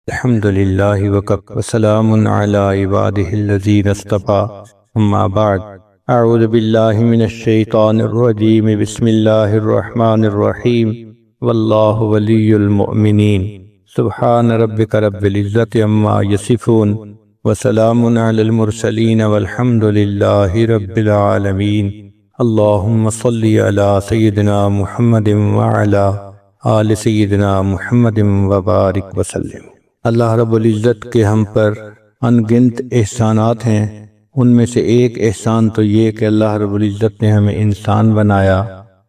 الحمد لله وكفى وسلام على عباده الذين اصطفى أما بعد أعوذ بالله من الشيطان الرجيم بسم الله الرحمن الرحيم والله ولي المؤمنين سبحان ربك رب العزة عما يصفون وسلام على المرسلين والحمد لله رب العالمين اللهم صل على سيدنا محمد وعلى آل سيدنا محمد وبارك وسلم۔ اللہ رب العزت کے ہم پر ان گنت احسانات ہیں، ان میں سے ایک احسان تو یہ کہ اللہ رب العزت نے ہمیں انسان بنایا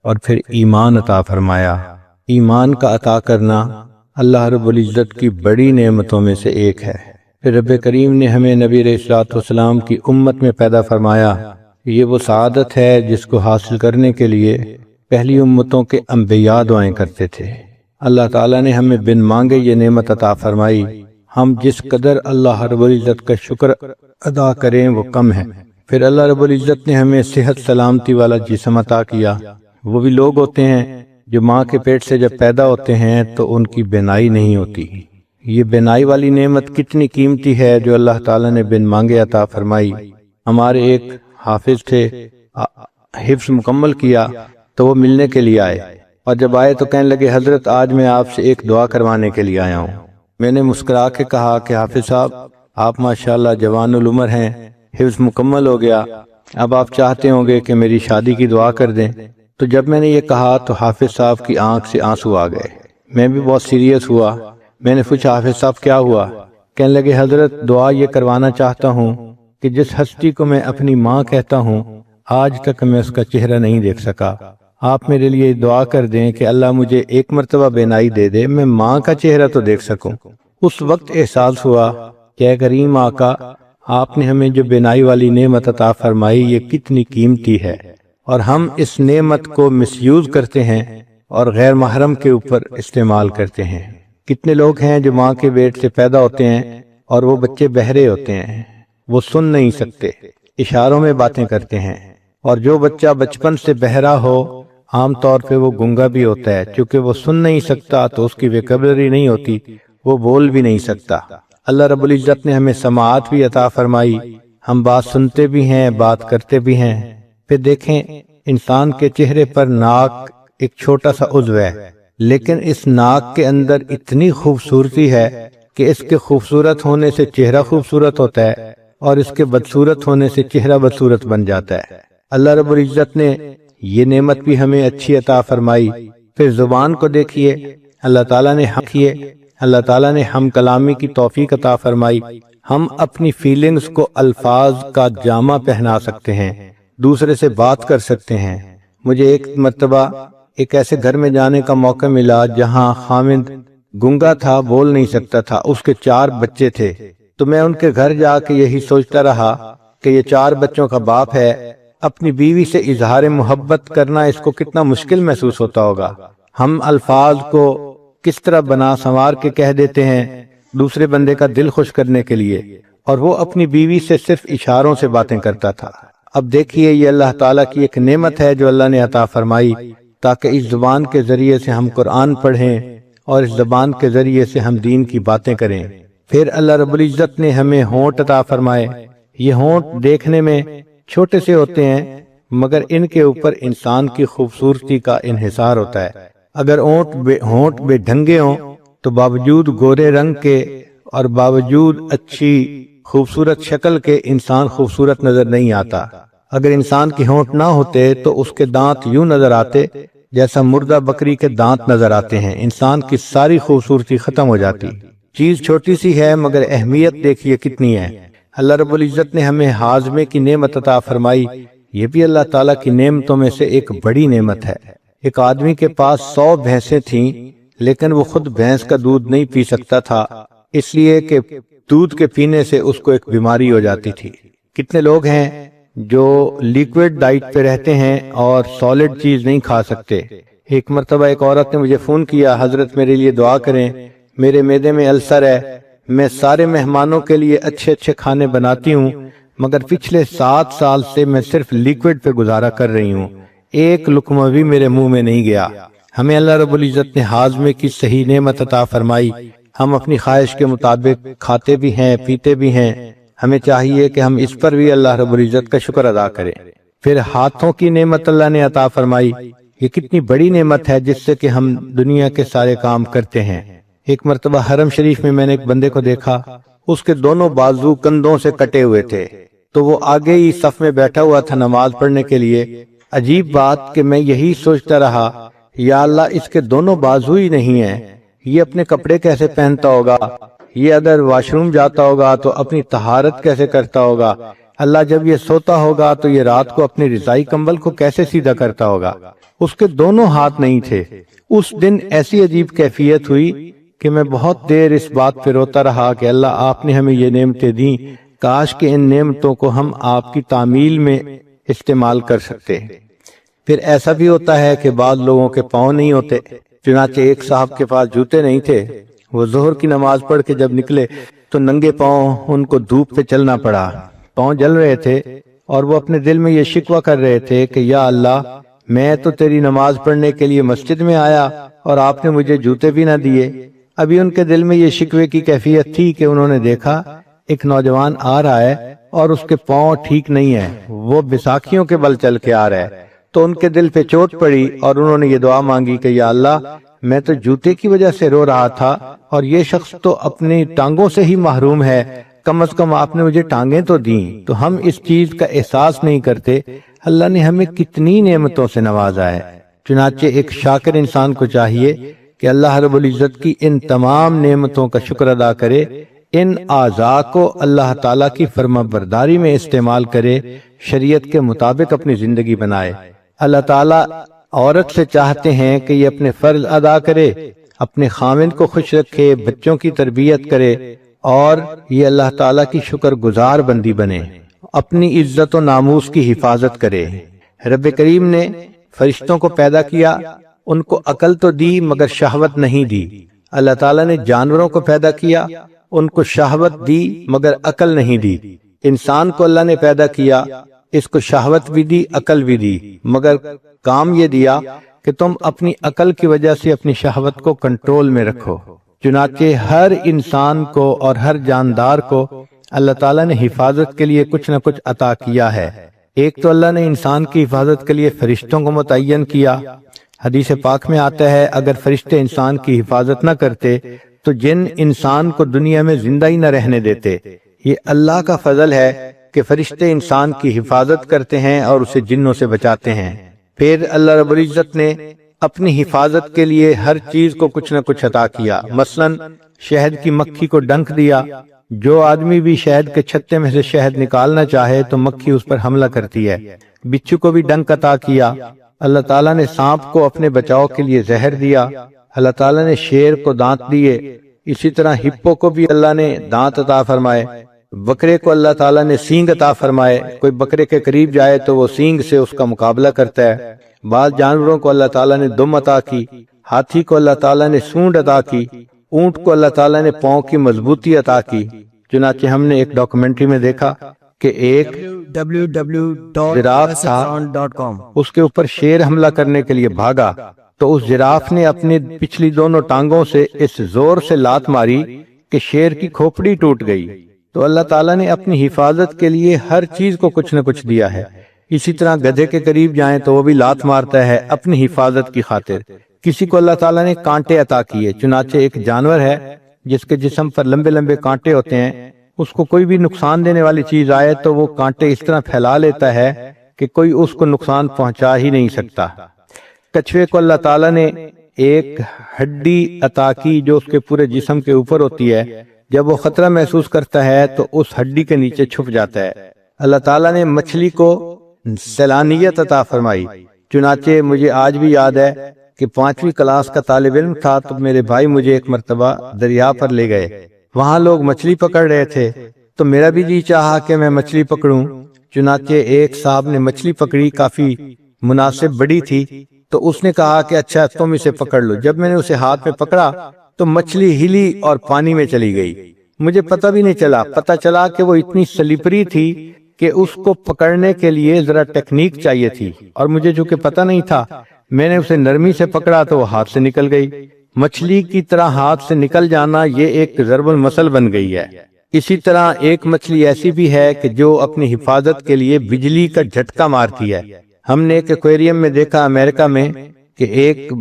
اور پھر ایمان عطا فرمایا۔ ایمان کا عطا کرنا اللہ رب العزت کی بڑی نعمتوں میں سے ایک ہے۔ پھر رب کریم نے ہمیں نبی علیہ الصلوۃ والسلام کی امت میں پیدا فرمایا۔ یہ وہ سعادت ہے جس کو حاصل کرنے کے لیے پہلی امتوں کے انبیاء دعائیں کرتے تھے۔ اللہ تعالیٰ نے ہمیں بن مانگے یہ نعمت عطا فرمائی۔ ہم جس قدر اللہ رب العزت کا شکر ادا کریں وہ کم ہے۔ پھر اللہ رب العزت نے ہمیں صحت سلامتی والا جسم عطا کیا۔ وہ بھی لوگ ہوتے ہیں جو ماں کے پیٹ سے جب پیدا ہوتے ہیں تو ان کی بینائی نہیں ہوتی۔ یہ بینائی والی نعمت کتنی قیمتی ہے جو اللہ تعالیٰ نے بن مانگے عطا فرمائی۔ ہمارے ایک حافظ تھے، حفظ مکمل کیا تو وہ ملنے کے لیے آئے، اور جب آئے تو کہنے لگے حضرت آج میں آپ سے ایک دعا کروانے کے لیے آیا ہوں۔ میں نے مسکرا کے کہا کہ حافظ صاحب آپ ماشاءاللہ جوان العمر ہیں، حفظ مکمل ہو گیا، اب آپ چاہتے ہوں گے کہ میری شادی کی دعا کر دیں۔ تو جب میں نے یہ کہا تو حافظ صاحب کی آنکھ سے آنسو آ گئے۔ میں بھی بہت سیریس ہوا۔ میں نے پوچھا حافظ صاحب کیا ہوا؟ کہنے لگے حضرت دعا یہ کروانا چاہتا ہوں کہ جس ہستی کو میں اپنی ماں کہتا ہوں آج تک میں اس کا چہرہ نہیں دیکھ سکا، آپ میرے لیے دعا کر دیں کہ اللہ مجھے ایک مرتبہ بینائی دے دے، میں ماں کا چہرہ تو دیکھ سکوں۔ اس وقت احساس ہوا کہ اے کریم آقا، آپ نے ہمیں جو بینائی والی نعمت عطا فرمائی یہ کتنی قیمتی ہے، اور ہم اس نعمت کو مس یوز کرتے ہیں اور غیر محرم کے اوپر استعمال کرتے ہیں۔ کتنے لوگ ہیں جو ماں کے پیٹ سے پیدا ہوتے ہیں اور وہ بچے بہرے ہوتے ہیں، وہ سن نہیں سکتے، اشاروں میں باتیں کرتے ہیں، اور جو بچہ بچپن سے بہرا ہو عام طور پہ وہ گنگا بھی ہوتا ہے، چونکہ وہ سن نہیں سکتا تو اس کی ویکیبلری نہیں ہوتی، وہ بول بھی نہیں سکتا۔ اللہ رب العزت نے ہمیں سماعت بھی عطا فرمائی، ہم بات سنتے بھی ہیں، بات کرتے بھی ہیں۔ پھر دیکھیں انسان کے چہرے پر ناک ایک چھوٹا سا عضو ہے، لیکن اس ناک کے اندر اتنی خوبصورتی ہے کہ اس کے خوبصورت ہونے سے چہرہ خوبصورت ہوتا ہے اور اس کے بدصورت ہونے سے چہرہ بدصورت بن جاتا ہے۔ اللہ رب العزت نے یہ نعمت بھی ہمیں اچھی عطا فرمائی۔ پھر زبان کو دیکھیے، اللہ تعالیٰ نے ہم کلامی کی توفیق عطا فرمائی۔ ہم اپنی فیلنگز کو الفاظ کا جامہ پہنا سکتے ہیں، دوسرے سے بات کر سکتے ہیں۔ مجھے ایک مرتبہ ایک ایسے گھر میں جانے کا موقع ملا جہاں خامد گنگا تھا، بول نہیں سکتا تھا، اس کے 4 بچے تھے۔ تو میں ان کے گھر جا کے یہی سوچتا رہا کہ یہ 4 بچوں کا باپ ہے، اپنی بیوی سے اظہار محبت کرنا اس کو کتنا مشکل محسوس ہوتا ہوگا۔ ہم الفاظ کو کس طرح بنا سنوار کے کہہ دیتے ہیں دوسرے بندے کا دل خوش کرنے کے لیے، اور وہ اپنی بیوی سے صرف اشاروں سے باتیں کرتا تھا۔ اب دیکھیے یہ اللہ تعالیٰ کی ایک نعمت ہے جو اللہ نے عطا فرمائی تاکہ اس زبان کے ذریعے سے ہم قرآن پڑھیں اور اس زبان کے ذریعے سے ہم دین کی باتیں کریں۔ پھر اللہ رب العزت نے ہمیں ہونٹ عطا فرمائے۔ یہ ہونٹ دیکھنے میں چھوٹے سے ہوتے ہیں مگر ان کے اوپر انسان کی خوبصورتی کا انحصار ہوتا ہے۔ اگر ہونٹ بے ڈھنگے ہوں تو باوجود گورے رنگ کے اور باوجود اچھی خوبصورت شکل کے انسان خوبصورت نظر نہیں آتا۔ اگر انسان کے ہونٹ نہ ہوتے تو اس کے دانت یوں نظر آتے جیسا مردہ بکری کے دانت نظر آتے ہیں، انسان کی ساری خوبصورتی ختم ہو جاتی۔ چیز چھوٹی سی ہے مگر اہمیت دیکھیے کتنی ہے۔ اللہ رب العزت نے ہمیں ہاضمے کی نعمت عطا فرمائی، یہ بھی اللہ تعالیٰ کی نعمتوں میں سے ایک بڑی نعمت ہے۔ ایک آدمی کے پاس 100 بھینسیں تھیں لیکن وہ خود بھینس کا دودھ نہیں پی سکتا تھا، اس لیے کہ دودھ کے پینے سے اس کو ایک بیماری ہو جاتی تھی۔ کتنے لوگ ہیں جو لیکوڈ ڈائٹ پہ رہتے ہیں اور سالڈ چیز نہیں کھا سکتے۔ ایک مرتبہ ایک عورت نے مجھے فون کیا، حضرت میرے لیے دعا کریں، میرے معدے میں السر ہے، میں سارے مہمانوں کے لیے اچھے اچھے کھانے بناتی ہوں مگر پچھلے 7 سال سے میں صرف لیکوڈ پہ گزارا کر رہی ہوں، ایک لقمہ بھی میرے منہ میں نہیں گیا۔ ہمیں اللہ رب العزت نے ہاضمے کی صحیح نعمت عطا فرمائی۔ ہم اپنی خواہش کے مطابق کھاتے بھی ہیں پیتے بھی ہیں، ہمیں چاہیے کہ ہم اس پر بھی اللہ رب العزت کا شکر ادا کریں۔ پھر ہاتھوں کی نعمت اللہ نے عطا فرمائی، یہ کتنی بڑی نعمت ہے جس سے کہ ہم دنیا کے سارے کام کرتے ہیں۔ ایک مرتبہ حرم شریف میں نے ایک بندے کو دیکھا، اس کے دونوں بازو کندھوں سے کٹے ہوئے تھے، تو وہ آگے ہی صف میں بیٹھا ہوا تھا نماز پڑھنے کے لیے۔ عجیب بات کہ میں یہی سوچتا رہا، یا اللہ اس کے دونوں بازو ہی نہیں ہیں، یہ اپنے کپڑے کیسے پہنتا ہوگا، یہ اگر واش روم جاتا ہوگا تو اپنی طہارت کیسے کرتا ہوگا، اللہ جب یہ سوتا ہوگا تو یہ رات کو اپنے رضائی کمبل کو کیسے سیدھا کرتا ہوگا۔ اس کے دونوں ہاتھ نہیں تھے۔ اس دن ایسی عجیب کیفیت ہوئی کہ میں بہت دیر اس بات پہ روتا رہا کہ اللہ آپ نے ہمیں یہ نعمتیں دیں، کاش کہ ان نعمتوں کو ہم آپ کی تعمیل میں استعمال کر سکتے۔ پھر ایسا بھی ہوتا ہے کہ بعض لوگوں کے پاؤں نہیں ہوتے، چنانچہ ایک صاحب کے پاس جوتے نہیں تھے، وہ ظہر کی نماز پڑھ کے جب نکلے تو ننگے پاؤں ان کو دھوپ پہ چلنا پڑا، پاؤں جل رہے تھے، اور وہ اپنے دل میں یہ شکوہ کر رہے تھے کہ یا اللہ میں تو تیری نماز پڑھنے کے لیے مسجد میں آیا اور آپ نے مجھے جوتے بھی نہ دیے۔ ابھی ان کے دل میں یہ شکوے کی کیفیت تھی کہ انہوں نے دیکھا ایک نوجوان آ رہا ہے اور اس کے پاؤں ٹھیک نہیں ہے، وہ بیساکھیوں کے بل چل کے آ رہا ہے، تو ان کے دل پہ چوٹ پڑی اور انہوں نے یہ دعا مانگی کہ یا اللہ میں تو جوتے کی وجہ سے رو رہا تھا اور یہ شخص تو اپنی ٹانگوں سے ہی محروم ہے، کم از کم آپ نے مجھے ٹانگیں تو دیں۔ تو ہم اس چیز کا احساس نہیں کرتے اللہ نے ہمیں کتنی نعمتوں سے نوازا ہے۔ چنانچہ ایک شاکر انسان کو چاہیے کہ اللہ رب العزت کی ان تمام نعمتوں کا شکر ادا کرے، ان اعضاء کو اللہ تعالیٰ کی فرما برداری میں استعمال کرے، شریعت کے مطابق اپنی زندگی بنائے۔ اللہ تعالیٰ عورت سے چاہتے ہیں کہ یہ اپنے فرض ادا کرے، اپنے خاوند کو خوش رکھے، بچوں کی تربیت کرے، اور یہ اللہ تعالیٰ کی شکر گزار بندی بنے، اپنی عزت و ناموس کی حفاظت کرے۔ رب کریم نے فرشتوں کو پیدا کیا، ان کو عقل تو دی مگر شہوت نہیں دی۔ اللہ تعالیٰ نے جانوروں کو پیدا کیا، ان کو شہوت دی مگر عقل نہیں دی۔ انسان کو اللہ نے پیدا کیا، اس کو شہوت بھی دی عقل بھی دی، مگر کام یہ دیا کہ تم اپنی عقل کی وجہ سے اپنی شہوت کو کنٹرول میں رکھو۔ چنانچہ ہر انسان کو اور ہر جاندار کو اللہ تعالیٰ نے حفاظت کے لیے کچھ نہ کچھ عطا کیا ہے۔ ایک تو اللہ نے انسان کی حفاظت کے لیے فرشتوں کو متعین کیا۔ حدیث پاک میں آتا ہے اگر فرشتے انسان کی حفاظت نہ کرتے تو جن انسان کو دنیا میں زندہ ہی نہ رہنے دیتے۔ یہ اللہ کا فضل ہے کہ فرشتے انسان کی حفاظت کرتے ہیں اور اسے جنوں سے بچاتے ہیں۔ پھر اللہ رب العزت نے اپنی حفاظت کے لیے ہر چیز کو کچھ نہ کچھ عطا کیا۔ مثلا شہد کی مکھی کو ڈنک دیا، جو آدمی بھی شہد کے چھتے میں سے شہد نکالنا چاہے تو مکھی اس پر حملہ کرتی ہے۔ بچھو کو بھی ڈنک عطا کیا۔ اللہ تعالیٰ نے سانپ کو اپنے بچاؤ کے لیے زہر دیا۔ اللہ تعالیٰ نے شیر کو دانت دیے، اسی طرح ہپو کو بھی اللہ نے دانت عطا فرمائے۔ بکرے کو اللہ تعالیٰ نے سینگ عطا فرمائے، کوئی بکرے کے قریب جائے تو وہ سینگ سے اس کا مقابلہ کرتا ہے۔ بعض جانوروں کو اللہ تعالیٰ نے دم عطا کی، ہاتھی کو اللہ تعالیٰ نے سونڈ عطا کی، اونٹ کو اللہ تعالیٰ نے پاؤں کی مضبوطی عطا کی۔ چنانچہ ہم نے ایک ڈاکومنٹری میں دیکھا کہ ایک جراف تھا، اس کے اوپر شیر حملہ کرنے کے لیے بھاگا تو اس جراف نے اپنی پچھلی دونوں ٹانگوں سے اس زور سے لات ماری کہ شیر کی کھوپڑی ٹوٹ گئی۔ تو اللہ تعالیٰ نے اپنی حفاظت کے لیے ہر چیز کو کچھ نہ کچھ دیا ہے۔ اسی طرح گدھے کے قریب جائیں تو وہ بھی لات مارتا ہے اپنی حفاظت کی خاطر۔ کسی کو اللہ تعالیٰ نے کانٹے عطا کیے، چنانچہ ایک جانور ہے جس کے جسم پر لمبے لمبے کانٹے ہوتے ہیں، اس کو کوئی بھی نقصان دینے والی چیز آئے تو وہ کانٹے اس طرح پھیلا لیتا ہے کہ کوئی اس کو نقصان پہنچا ہی نہیں سکتا۔ کچھوے کو اللہ تعالیٰ نے ایک ہڈی عطا کی جو اس کے پورے جسم کے اوپر ہوتی ہے، جب وہ خطرہ محسوس کرتا ہے تو اس ہڈی کے نیچے چھپ جاتا ہے۔ اللہ تعالیٰ نے مچھلی کو سیلانیت عطا فرمائی، چنانچہ مجھے آج بھی یاد ہے کہ 5ویں کلاس کا طالب علم تھا تو میرے بھائی مجھے ایک مرتبہ دریا پر لے گئے، وہاں لوگ مچھلی پکڑ رہے تھے تو میرا بھی جی چاہا کہ میں مچھلی پکڑوں۔ چنانچہ ایک صاحب نے مچھلی پکڑی، کافی مناسب بڑی تھی، تو اس نے کہا کہ اچھا تم اسے پکڑ لو۔ جب میں نے اسے ہاتھ میں پکڑا تو مچھلی ہلی اور پانی میں چلی گئی، مجھے پتہ بھی نہیں چلا۔ پتہ چلا کہ وہ اتنی سلپری تھی کہ اس کو پکڑنے کے لیے ذرا ٹیکنیک چاہیے تھی، اور مجھے چونکہ پتہ نہیں تھا میں نے اسے نرمی سے پکڑا تو وہ ہاتھ سے نکل گئی۔ مچھلی کی طرح ہاتھ سے نکل جانا یہ ایک ضرب المثل بن گئی ہے۔ اسی طرح ایک مچھلی ایسی بھی ہے کہ جو اپنی حفاظت کے لیے بجلی کا جھٹکا مارتی ہے۔ ہم نے ایک ایکویریم میں دیکھا امریکہ میں کہ ایک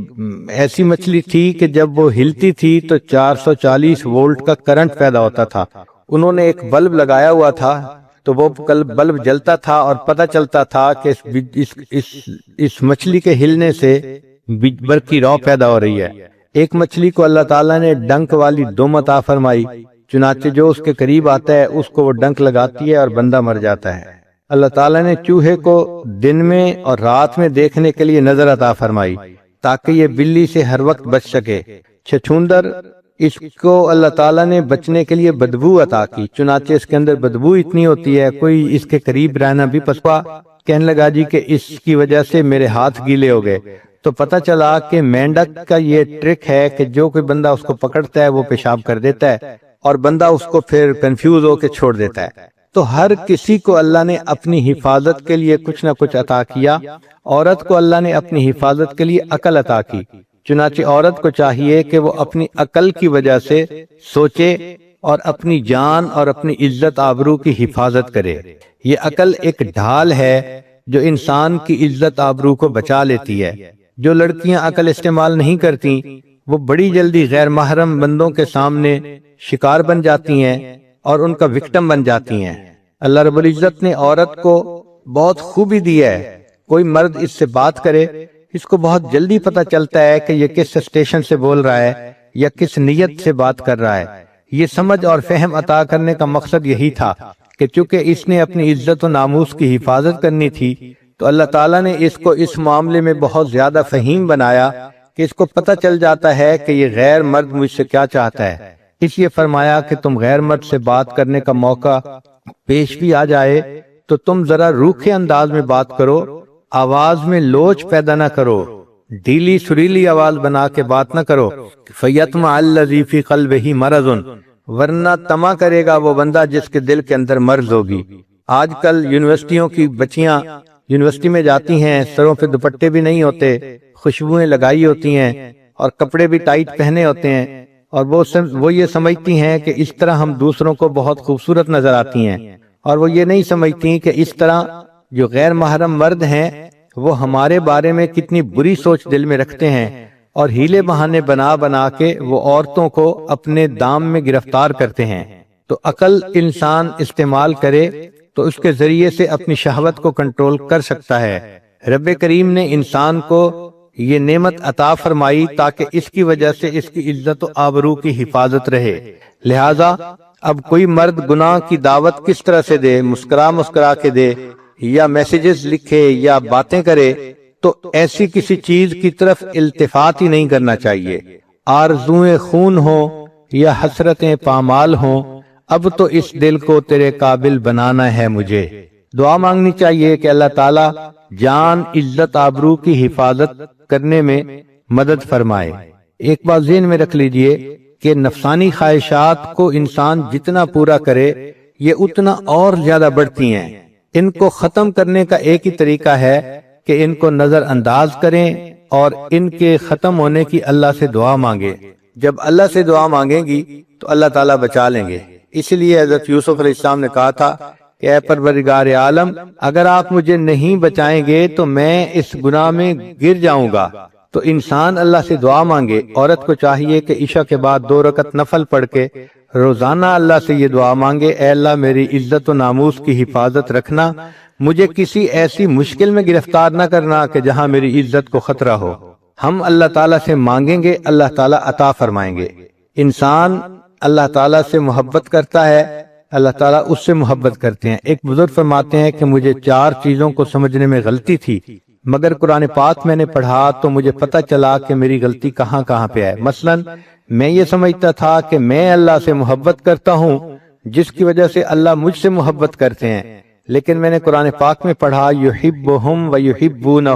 ایسی مچھلی تھی کہ جب وہ ہلتی تھی تو 440 وولٹ کا کرنٹ پیدا ہوتا تھا۔ انہوں نے ایک بلب لگایا ہوا تھا تو وہ بلب جلتا تھا اور پتہ چلتا تھا کہ اس مچھلی کے ہلنے سے برق کی رو پیدا ہو رہی ہے۔ ایک مچھلی کو اللہ تعالیٰ نے ڈنک والی دم عطا فرمائی، چنانچہ جو اس کے قریب آتا ہے اس کو وہ ڈنک لگاتی ہے اور بندہ مر جاتا ہے۔ اللہ تعالیٰ نے چوہے کو دن میں اور رات میں دیکھنے کے لیے نظر عطا فرمائی تاکہ یہ بلی سے ہر وقت بچ سکے۔ چھچھوندر، اس کو اللہ تعالیٰ نے بچنے کے لیے بدبو عطا کی، چنانچہ اس کے اندر بدبو اتنی ہوتی ہے کوئی اس کے قریب رہنا بھی پسپا۔ کہنے لگا جی کہ اس کی وجہ سے میرے ہاتھ گیلے ہو گئے، تو پتہ چلا کہ مینڈک کا یہ ٹرک ہے کہ جو کوئی بندہ اس کو پکڑتا ہے وہ پیشاب کر دیتا ہے اور بندہ اس کو پھر کنفیوز ہو کے چھوڑ دیتا ہے۔ تو ہر کسی کو اللہ نے اپنی حفاظت کے لیے کچھ نہ کچھ عطا کیا۔ عورت کو اللہ نے اپنی حفاظت کے لیے عقل عطا کی، چنانچہ عورت کو چاہیے کہ وہ اپنی عقل کی وجہ سے سوچے اور اپنی جان اور اپنی عزت آبرو کی حفاظت کرے۔ یہ عقل ایک ڈھال ہے جو انسان کی عزت آبرو کو بچا لیتی ہے۔ جو لڑکیاں عقل استعمال نہیں کرتی وہ بڑی جلدی غیر محرم بندوں کے سامنے شکار بن جاتی ہیں اور ان کا وکٹم بن جاتی ہیں۔ اللہ رب العزت نے عورت کو بہت خوبی دی ہے، کوئی مرد اس سے بات کرے اس کو بہت جلدی پتہ چلتا ہے کہ یہ کس اسٹیشن سے بول رہا ہے یا کس نیت سے بات کر رہا ہے۔ یہ سمجھ اور فہم عطا کرنے کا مقصد یہی تھا کہ چونکہ اس نے اپنی عزت و ناموس کی حفاظت کرنی تھی تو اللہ تعالیٰ نے اس کو اس معاملے میں بہت زیادہ فہیم بنایا کہ اس کو پتہ چل جاتا ہے کہ یہ غیر مرد مجھ سے کیا چاہتا ہے۔ اس لیے فرمایا کہ تم غیر مرد سے بات کرنے کا موقع پیش بھی آ جائے تو تم ذرا روکھے انداز میں بات کرو، آواز میں لوچ پیدا نہ کرو، ڈھیلی سریلی آواز بنا کے بات نہ کرو۔ فَيَطْمَعَ الَّذِي فِي قَلْبِهِ مَرَضٌ، ورنہ طمع کرے گا وہ بندہ جس کے دل کے اندر مرض ہوگی۔ آج کل یونیورسٹیوں کی بچیاں یونیورسٹی میں جاتی ہیں، سروں پہ دوپٹے بھی نہیں ہوتے، خوشبوئیں لگائی ہوتی ہیں اور کپڑے بھی ٹائٹ پہنے ہوتے ہیں، اور وہ یہ سمجھتی ہیں کہ اس طرح ہم دوسروں کو بہت خوبصورت نظر آتی ہیں، اور وہ یہ نہیں سمجھتی کہ اس طرح جو غیر محرم مرد ہیں وہ ہمارے بارے میں کتنی بری سوچ دل میں رکھتے ہیں، اور ہیلے بہانے بنا بنا کے وہ عورتوں کو اپنے دام میں گرفتار کرتے ہیں۔ تو عقل انسان استعمال کرے تو اس کے ذریعے سے اپنی شہوت کو کنٹرول کر سکتا ہے۔ رب کریم نے انسان کو یہ نعمت عطا فرمائی تاکہ اس کی وجہ سے اس کی عزت و آبرو کی حفاظت رہے۔ لہذا اب کوئی مرد گناہ کی دعوت کس طرح سے دے، مسکرا کے دے یا میسیجز لکھے یا باتیں کرے، تو ایسی کسی چیز کی طرف التفات ہی نہیں کرنا چاہیے۔ آرزوئیں خون ہوں یا حسرتیں پامال ہوں، اب تو اس دل کو تیرے قابل بنانا ہے مجھے۔ دعا مانگنی چاہیے کہ اللہ تعالیٰ جان، عزت، آبرو کی حفاظت کرنے میں مدد فرمائے۔ ایک بات ذہن میں رکھ لیجئے کہ نفسانی خواہشات کو انسان جتنا پورا کرے یہ اتنا اور زیادہ بڑھتی ہیں۔ ان کو ختم کرنے کا ایک ہی طریقہ ہے کہ ان کو نظر انداز کریں اور ان کے ختم ہونے کی اللہ سے دعا مانگے۔ جب اللہ سے دعا مانگیں گی تو اللہ تعالیٰ بچا لیں گے۔ اس لیے حضرت یوسف علیہ السلام نے کہا تھا کہ اے پروردگار عالم، اگر آپ مجھے نہیں بچائیں گے تو میں اس گناہ میں گر جاؤں گا۔ تو انسان اللہ سے دعا مانگے۔ عورت کو چاہیے کہ عشاء کے بعد 2 رکعت نفل پڑھ کے روزانہ اللہ سے یہ دعا مانگے، اے اللہ میری عزت و ناموس کی حفاظت رکھنا، مجھے کسی ایسی مشکل میں گرفتار نہ کرنا کہ جہاں میری عزت کو خطرہ ہو۔ ہم اللہ تعالیٰ سے مانگیں گے، اللہ تعالیٰ عطا فرمائیں گے۔ انسان اللہ تعالیٰ سے محبت کرتا ہے، اللہ تعالیٰ اس سے محبت کرتے ہیں۔ ایک بزرگ فرماتے ہیں کہ مجھے 4 چیزوں کو سمجھنے میں غلطی تھی، مگر قرآن پاک میں نے پڑھا تو مجھے پتہ چلا کہ میری غلطی کہاں کہاں پہ ہے۔ مثلا میں یہ سمجھتا تھا کہ میں اللہ سے محبت کرتا ہوں جس کی وجہ سے اللہ مجھ سے محبت کرتے ہیں، لیکن میں نے قرآن پاک میں پڑھا یحبہم ویحبونہ،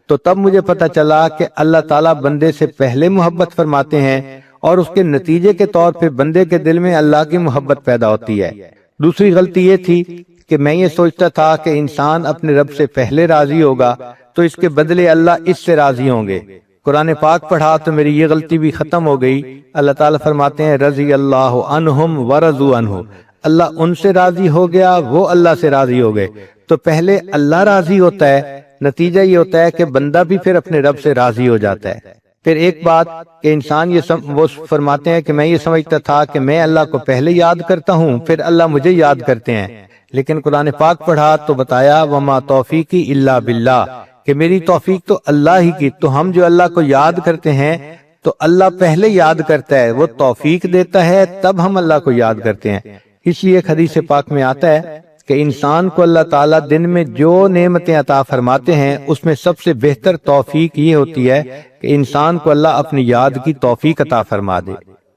تو تب مجھے پتہ چلا کہ اللہ تعالیٰ بندے سے پہلے محبت فرماتے ہیں اور اس کے نتیجے کے طور پہ بندے کے دل میں اللہ کی محبت پیدا ہوتی ہے۔ دوسری غلطی یہ تھی کہ میں یہ سوچتا تھا کہ انسان اپنے رب سے پہلے راضی ہوگا تو اس کے بدلے اللہ اس سے راضی ہوں گے۔ قرآن پاک پڑھا تو میری یہ غلطی بھی ختم ہو گئی۔ اللہ تعالیٰ فرماتے ہیں رضی اللہ عنہم ورضوا عنہ، اللہ ان سے راضی ہو گیا، وہ اللہ سے راضی ہو گئے۔ تو پہلے اللہ راضی ہوتا ہے، نتیجہ یہ ہوتا ہے کہ بندہ بھی پھر اپنے رب سے راضی ہو جاتا ہے۔ پھر ایک بات کہ انسان وہ فرماتے ہیں کہ میں یہ سمجھتا تھا کہ میں اللہ کو پہلے یاد کرتا ہوں پھر اللہ مجھے یاد کرتے ہیں، لیکن قرآن پاک پڑھا تو بتایا وما توفیقی الا باللہ، کہ میری توفیق تو اللہ ہی کی۔ تو ہم جو اللہ کو یاد کرتے ہیں تو اللہ پہلے یاد کرتا ہے، وہ توفیق دیتا ہے، تب ہم اللہ کو یاد کرتے ہیں۔ اس لیے ایک حدیث پاک میں آتا ہے کہ انسان کو اللہ تعالیٰ دن میں جو نعمتیں عطا فرماتے ہیں اس میں سب سے بہتر توفیق یہ ہوتی ہے کہ انسان کو اللہ اپنی یاد کی توفیق عطا فرما دے۔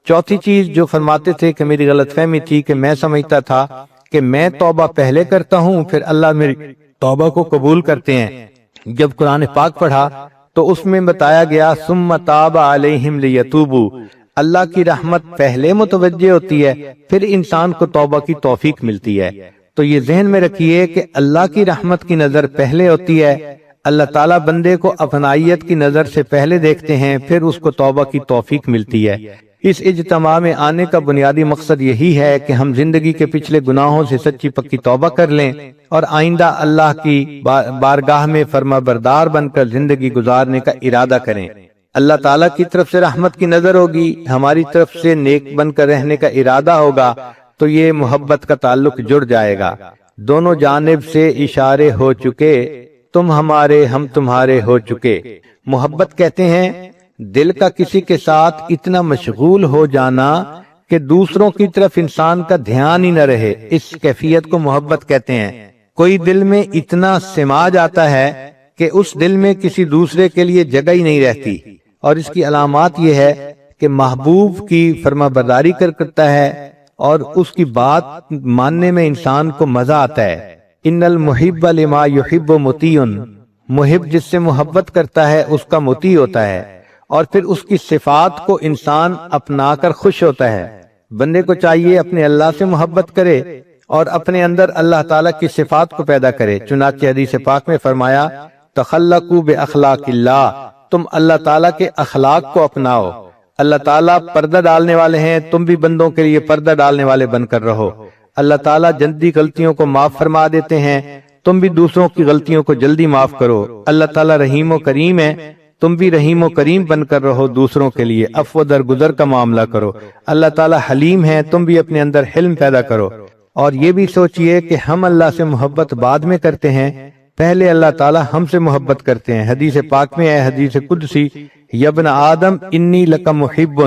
چوتھی چیز جو فرماتے تھے کہ میری غلط فہمی تھی کہ میں سمجھتا تھا کہ میں توبہ پہلے کرتا ہوں پھر اللہ میری توبہ کو قبول کرتے ہیں۔ جب قرآن پاک پڑھا تو اس میں بتایا گیا ثم تاب علیہم لیتوبوا، اللہ کی رحمت پہلے متوجہ ہوتی ہے پھر انسان کو توبہ کی توفیق ملتی ہے۔ تو یہ ذہن میں رکھیے کہ اللہ کی رحمت کی نظر پہلے ہوتی ہے، اللہ تعالیٰ بندے کو اپنائیت کی نظر سے پہلے دیکھتے ہیں پھر اس کو توبہ کی توفیق ملتی ہے۔ اس اجتماع میں آنے کا بنیادی مقصد یہی ہے کہ ہم زندگی کے پچھلے گناہوں سے سچی پکی توبہ کر لیں اور آئندہ اللہ کی بارگاہ میں فرما بردار بن کر زندگی گزارنے کا ارادہ کریں۔ اللہ تعالیٰ کی طرف سے رحمت کی نظر ہوگی، ہماری طرف سے نیک بن کر رہنے کا ارادہ ہوگا تو یہ محبت کا تعلق جڑ جائے گا۔ دونوں جانب سے اشارے ہو چکے، تم ہمارے ہم تمہارے ہو چکے۔ محبت کہتے ہیں دل کا کسی کے ساتھ اتنا مشغول ہو جانا کہ دوسروں کی طرف انسان کا دھیان ہی نہ رہے، اس کیفیت کو محبت کہتے ہیں۔ کوئی دل میں اتنا سما جاتا ہے کہ اس دل میں کسی دوسرے کے لیے جگہ ہی نہیں رہتی، اور اس کی علامات یہ ہے کہ محبوب کی فرما برداری کرتا ہے اور اس کی بات ماننے میں انسان کو مزہ آتا ہے۔ ان المحب لما یحب مطیع، محب جس سے محبت کرتا ہے اس کا مطیع ہوتا ہے، اور پھر اس کی صفات کو انسان اپنا کر خوش ہوتا ہے۔ بندے کو چاہیے اپنے اللہ سے محبت کرے اور اپنے اندر اللہ تعالیٰ کی صفات کو پیدا کرے۔ چنانچہ حدیث پاک میں فرمایا تخلقوا باخلاق اللہ، تم اللہ تعالیٰ کے اخلاق کو اپناؤ۔ اللہ تعالیٰ پردہ ڈالنے والے ہیں، تم بھی بندوں کے لیے پردہ ڈالنے والے بن کر رہو۔ اللہ تعالیٰ جلدی غلطیوں کو معاف فرما دیتے ہیں، تم بھی دوسروں کی غلطیوں کو جلدی معاف کرو۔ اللہ تعالیٰ رحیم و کریم ہے، تم بھی رحیم و کریم بن کر رہو، دوسروں کے لیے عفو درگزر کا معاملہ کرو۔ اللہ تعالیٰ حلیم ہے، تم بھی اپنے اندر حلم پیدا کرو۔ اور یہ بھی سوچئے کہ ہم اللہ سے محبت بعد میں کرتے ہیں، پہلے اللہ تعالیٰ ہم سے محبت کرتے ہیں۔ حدیث پاک میں ہے، حدیث قدسی، یا ابن آدم انی لک محب،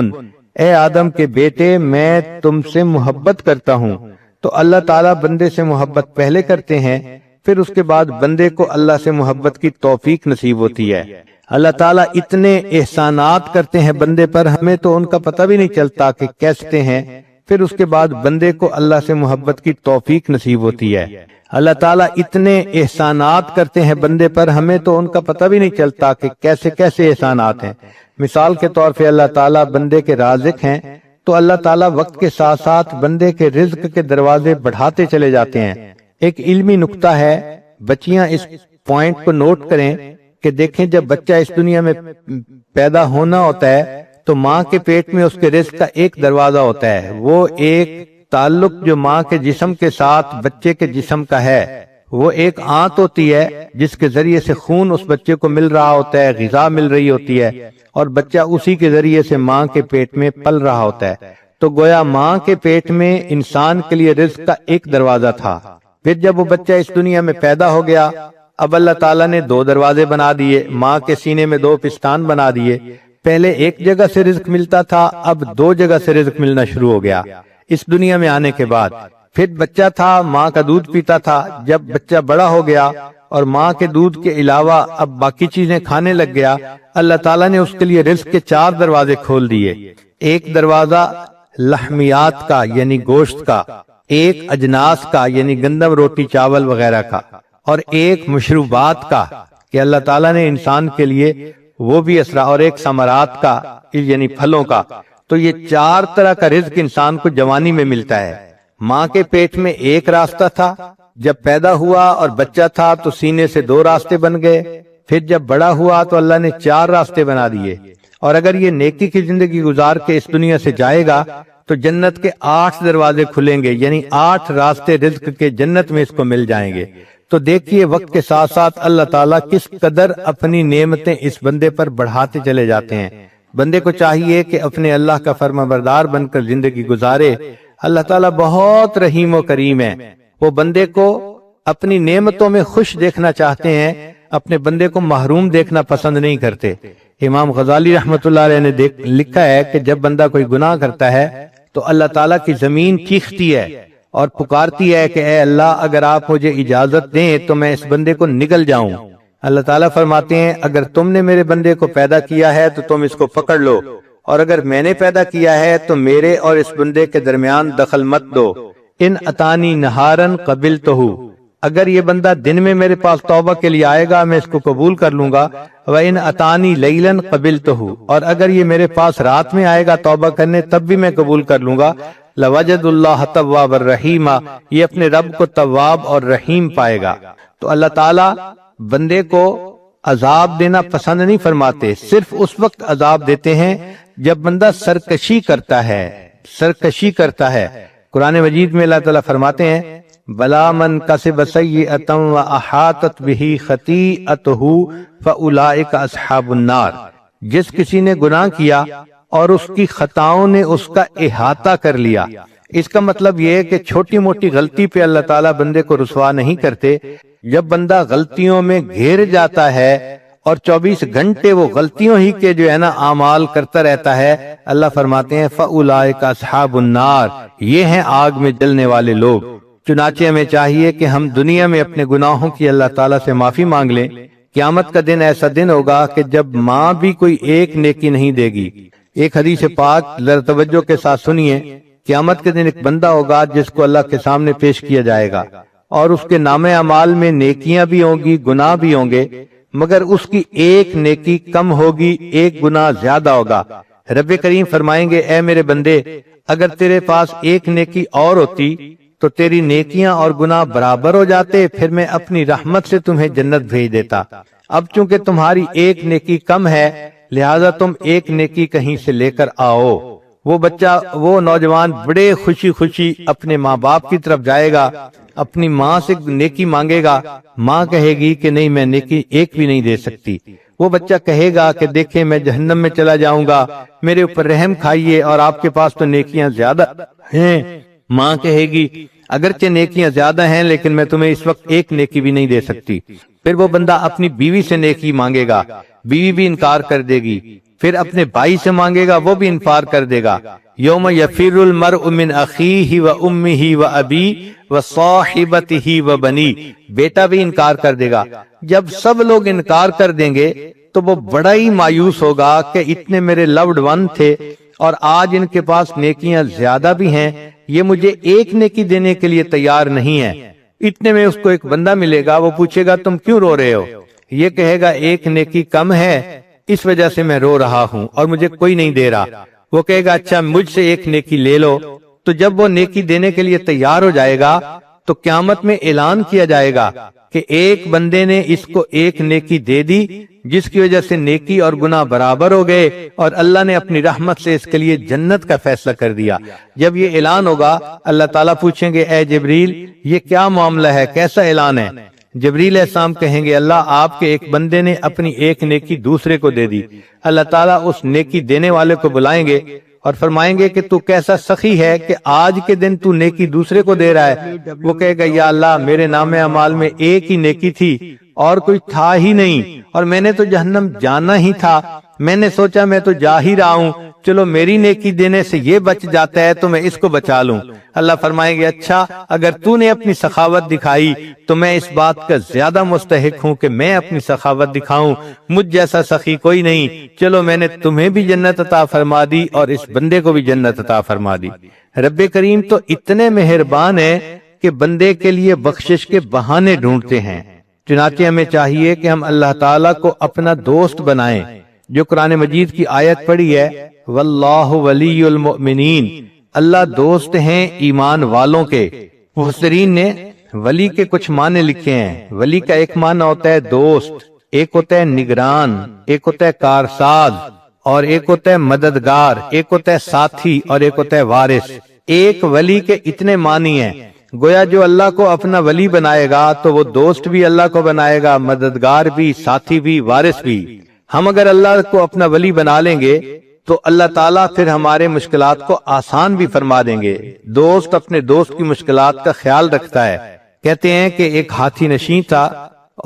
اے آدم کے بیٹے میں تم سے محبت کرتا ہوں۔ تو اللہ تعالیٰ بندے سے محبت پہلے کرتے ہیں، پھر اس کے بعد بندے کو اللہ سے محبت کی توفیق نصیب ہوتی ہے۔ اللہ تعالیٰ اتنے احسانات کرتے ہیں بندے پر، ہمیں تو ان کا پتہ بھی نہیں چلتا کہ کیسے ہیں، پھر اس کے بعد بندے کو اللہ سے محبت کی توفیق نصیب ہوتی ہے۔ اللہ تعالیٰ اتنے احسانات کرتے ہیں بندے پر، ہمیں تو ان کا پتہ بھی نہیں چلتا کہ کیسے کیسے احسانات ہیں۔ مثال کے طور پہ اللہ تعالیٰ بندے کے رازق ہیں، تو اللہ تعالیٰ وقت کے ساتھ ساتھ بندے کے رزق کے دروازے بڑھاتے چلے جاتے ہیں۔ ایک علمی نکتہ ہے، بچیاں اس پوائنٹ کو نوٹ کریں کہ دیکھیں جب بچہ اس دنیا میں پیدا ہونا ہوتا ہے تو ماں کے پیٹ میں اس کے رزق کا ایک دروازہ ہوتا ہے، وہ ایک تعلق جو ماں کے جسم کے ساتھ بچے کے جسم کا ہے، وہ ایک آنت ہوتی ہے جس کے ذریعے سے خون اس بچے کو مل رہا ہوتا ہے، غذا مل رہی ہوتی ہے، اور بچہ اسی کے ذریعے سے ماں کے پیٹ میں پل رہا ہوتا ہے۔ تو گویا ماں کے پیٹ میں انسان کے لیے رزق کا ایک دروازہ تھا، پھر جب وہ بچہ اس دنیا میں پیدا ہو گیا، اب اللہ تعالیٰ نے دو دروازے بنا دیے، ماں کے سینے میں دو پستان بنا دیے۔ پہلے ایک جگہ سے رزق ملتا تھا، اب دو جگہ سے رزق ملنا شروع ہو گیا اس دنیا میں آنے کے بعد۔ پھر بچہ تھا، ماں کا دودھ پیتا تھا، جب بچہ بڑا ہو گیا اور ماں کے دودھ کے علاوہ اب باقی چیزیں کھانے لگ گیا، اللہ تعالیٰ نے اس کے لیے رزق کے چار دروازے کھول دیے۔ ایک دروازہ لحمیات کا یعنی گوشت کا، ایک اجناس کا یعنی گندم روٹی چاول وغیرہ کا، اور ایک مشروبات کا کہ اللہ تعالیٰ نے انسان کے لیے وہ بھی اسرا، اور ایک ثمرات کا یعنی پھلوں کا۔ تو یہ چار طرح کا رزق انسان کو جوانی میں ملتا ہے۔ ماں کے پیٹ میں ایک راستہ تھا، جب پیدا ہوا اور بچہ تھا تو سینے سے دو راستے بن گئے، پھر جب بڑا ہوا تو اللہ نے 4 راستے بنا دیے، اور اگر یہ نیکی کی زندگی گزار کے اس دنیا سے جائے گا تو جنت کے 8 دروازے کھلیں گے، یعنی 8 راستے رزق کے جنت میں اس کو مل جائیں گے۔ تو دیکھیے وقت کے ساتھ ساتھ اللہ تعالیٰ کس قدر اپنی نعمتیں اس بندے پر بڑھاتے چلے جاتے ہیں۔ بندے کو چاہیے کہ اپنے اللہ کا فرما بردار بن کر زندگی گزارے۔ اللہ تعالیٰ بہت رحیم و کریم ہے، وہ بندے کو اپنی نعمتوں میں خوش دیکھنا چاہتے ہیں، اپنے بندے کو محروم دیکھنا پسند نہیں کرتے۔ امام غزالی رحمۃ اللہ علیہ نے لکھا ہے کہ جب بندہ کوئی گناہ کرتا ہے تو اللہ تعالیٰ کی زمین چیختی ہے اور پکارتی ہے کہ اے اللہ، اگر آپ مجھے اجازت دیں تو میں اس بندے کو نگل جاؤں۔ اللہ تعالیٰ فرماتے ہیں اگر تم نے میرے بندے کو پیدا کیا ہے تو تم اس کو پکڑ لو، اور اگر میں نے پیدا کیا ہے تو میرے اور اس بندے کے درمیان دخل مت دو۔ ان اتانی نہارن قبلتہ، اگر یہ بندہ دن میں میرے پاس توبہ کے لیے آئے گا میں اس کو قبول کر لوں گا، وَإِنْ أَتَانِي لَيْلًا قَبِلْتُهُ، اور اگر یہ میرے پاس رات میں آئے گا توبہ کرنے تب بھی میں قبول کر لوں گا۔ لَوَجَدُ اللَّهَ تَوَّابًا رَحِيمًا، یہ اپنے رب کو تواب اور رحیم پائے گا۔ تو اللہ تعالیٰ بندے کو عذاب دینا پسند نہیں فرماتے، صرف اس وقت عذاب دیتے ہیں جب بندہ سرکشی کرتا ہے۔ قرآن مجید میں اللہ تعالیٰ فرماتے ہیں بلا من کسب سیئۃ واحاطت بہ خطیئتہ فاولئک اصحاب النار، جس کسی نے گناہ کیا اور اس کی خطاؤں نے اس کا احاطہ کر لیا۔ اس کا مطلب یہ ہے کہ چھوٹی موٹی غلطی پہ اللہ تعالیٰ بندے کو رسوا نہیں کرتے۔ جب بندہ غلطیوں میں گھیر جاتا ہے اور 24 گھنٹے وہ غلطیوں ہی کے جو ہے نا اعمال کرتا رہتا ہے، اللہ فرماتے ہیں فاولئک اصحاب النار، یہ ہیں آگ میں جلنے والے لوگ۔ چنانچہ ہمیں چاہیے کہ ہم دنیا میں اپنے گناہوں کی اللہ تعالیٰ سے معافی مانگ لیں۔ قیامت کا دن ایسا دن ہوگا کہ جب ماں بھی کوئی ایک نیکی نہیں دے گی۔ ایک حدیث پاک ذرا توجہ کے ساتھ سنیے۔ قیامت کے دن ایک بندہ ہوگا جس کو اللہ کے سامنے پیش کیا جائے گا، اور اس کے نام اعمال میں نیکیاں بھی ہوں گی، گناہ بھی ہوں گے، مگر اس کی ایک نیکی کم ہوگی، ایک گناہ زیادہ ہوگا۔ رب کریم فرمائیں گے اے میرے بندے، اگر تیرے پاس ایک نیکی اور ہوتی تو تیری نیکیاں اور گناہ برابر ہو جاتے، پھر میں اپنی رحمت سے تمہیں جنت بھیج دیتا۔ اب چونکہ تمہاری ایک نیکی کم ہے لہذا تم ایک نیکی کہیں سے لے کر آؤ۔ وہ نوجوان بڑے خوشی خوشی اپنے ماں باپ کی طرف جائے گا، اپنی ماں سے نیکی مانگے گا۔ ماں کہے گی کہ نہیں، میں نیکی ایک بھی نہیں دے سکتی۔ وہ بچہ کہے گا کہ دیکھیں میں جہنم میں چلا جاؤں گا، میرے اوپر رحم کھائیے، اور آپ کے پاس تو نیکیاں زیادہ ہیں۔ ماں کہے گی اگرچہ نیکیاں زیادہ ہیں لیکن میں تمہیں اس وقت ایک نیکی بھی نہیں دے سکتی۔ پھر وہ بندہ اپنی بیوی سے نیکی مانگے گا، بیوی بھی انکار کر دے گی۔ پھر اپنے بھائی سے مانگے گا، وہ بھی انکار کر دے گا۔ یوم یفر المرء من اخیہ و امہ و ابی و صاحبتہ و بنی، بیٹا بھی انکار کر دے گا۔ جب سب لوگ انکار کر دیں گے تو وہ بڑا ہی مایوس ہوگا کہ اتنے میرے لوڈ ون تھے اور آج ان کے پاس نیکیاں زیادہ بھی ہیں، یہ مجھے ایک نیکی دینے کے لیے تیار نہیں ہے۔ اتنے میں اس کو ایک بندہ ملے گا، وہ پوچھے گا تم کیوں رو رہے ہو؟ یہ کہے گا ایک نیکی کم ہے اس وجہ سے میں رو رہا ہوں اور مجھے کوئی نہیں دے رہا۔ وہ کہے گا اچھا مجھ سے ایک نیکی لے لو۔ تو جب وہ نیکی دینے کے لیے تیار ہو جائے گا تو قیامت میں اعلان کیا جائے گا کہ ایک بندے نے اس کو ایک نیکی دے دی جس کی وجہ سے نیکی اور گناہ برابر ہو گئے، اور اللہ نے اپنی رحمت سے اس کے لیے جنت کا فیصلہ کر دیا۔ جب یہ اعلان ہوگا اللہ تعالیٰ پوچھیں گے اے جبریل یہ کیا معاملہ ہے، کیسا اعلان ہے؟ جبریل علیہ السلام کہیں گے اللہ آپ کے ایک بندے نے اپنی ایک نیکی دوسرے کو دے دی۔ اللہ تعالیٰ اس نیکی دینے والے کو بلائیں گے اور فرمائیں گے کہ تو کیسا سخی ہے کہ آج کے دن تو نیکی دوسرے کو دے رہا ہے۔ وہ کہے گا یا اللہ میرے نام اعمال میں ایک ہی نیکی تھی اور کوئی تھا ہی نہیں، اور میں نے تو جہنم جانا ہی تھا، میں نے سوچا میں تو جا ہی رہا ہوں، چلو میری نیکی دینے سے یہ بچ جاتا ہے تو میں اس کو بچا لوں۔ اللہ فرمائیں گے اچھا اگر تو نے اپنی سخاوت دکھائی تو میں اس بات کا زیادہ مستحق ہوں کہ میں اپنی سخاوت دکھاؤں، مجھ جیسا سخی کوئی نہیں، چلو میں نے تمہیں بھی جنت عطا فرما دی اور اس بندے کو بھی جنت عطا فرما دی۔ رب کریم تو اتنے مہربان ہے کہ بندے کے لیے بخشش کے بہانے ڈھونڈتے ہیں۔ چنانچہ ہمیں چاہیے کہ ہم اللہ تعالیٰ کو اپنا دوست بنائیں۔ جو قرآن مجید کی آیت پڑھی ہے واللہ ولی المؤمنین، اللہ دوست ہیں ایمان والوں کے۔ مفسرین نے ولی کے کچھ معنی لکھے ہیں۔ ولی کا ایک معنی ہوتا ہے دوست، ایک ہوتا ہے نگران، ایک ہوتا ہے کارساز، اور ایک ہوتا ہے مددگار، ایک ہوتا ہے ساتھی، اور ایک ہوتا ہے وارث۔ ایک ولی کے اتنے معنی ہیں، گویا جو اللہ کو اپنا ولی بنائے گا تو وہ دوست بھی اللہ کو بنائے گا، مددگار بھی، ساتھی بھی، وارث بھی۔ ہم اگر اللہ کو اپنا ولی بنا لیں گے تو اللہ تعالیٰ پھر ہمارے مشکلات کو آسان بھی فرما دیں گے۔ دوست اپنے دوست کی مشکلات کا خیال رکھتا ہے۔ کہتے ہیں کہ ایک ہاتھی نشین تھا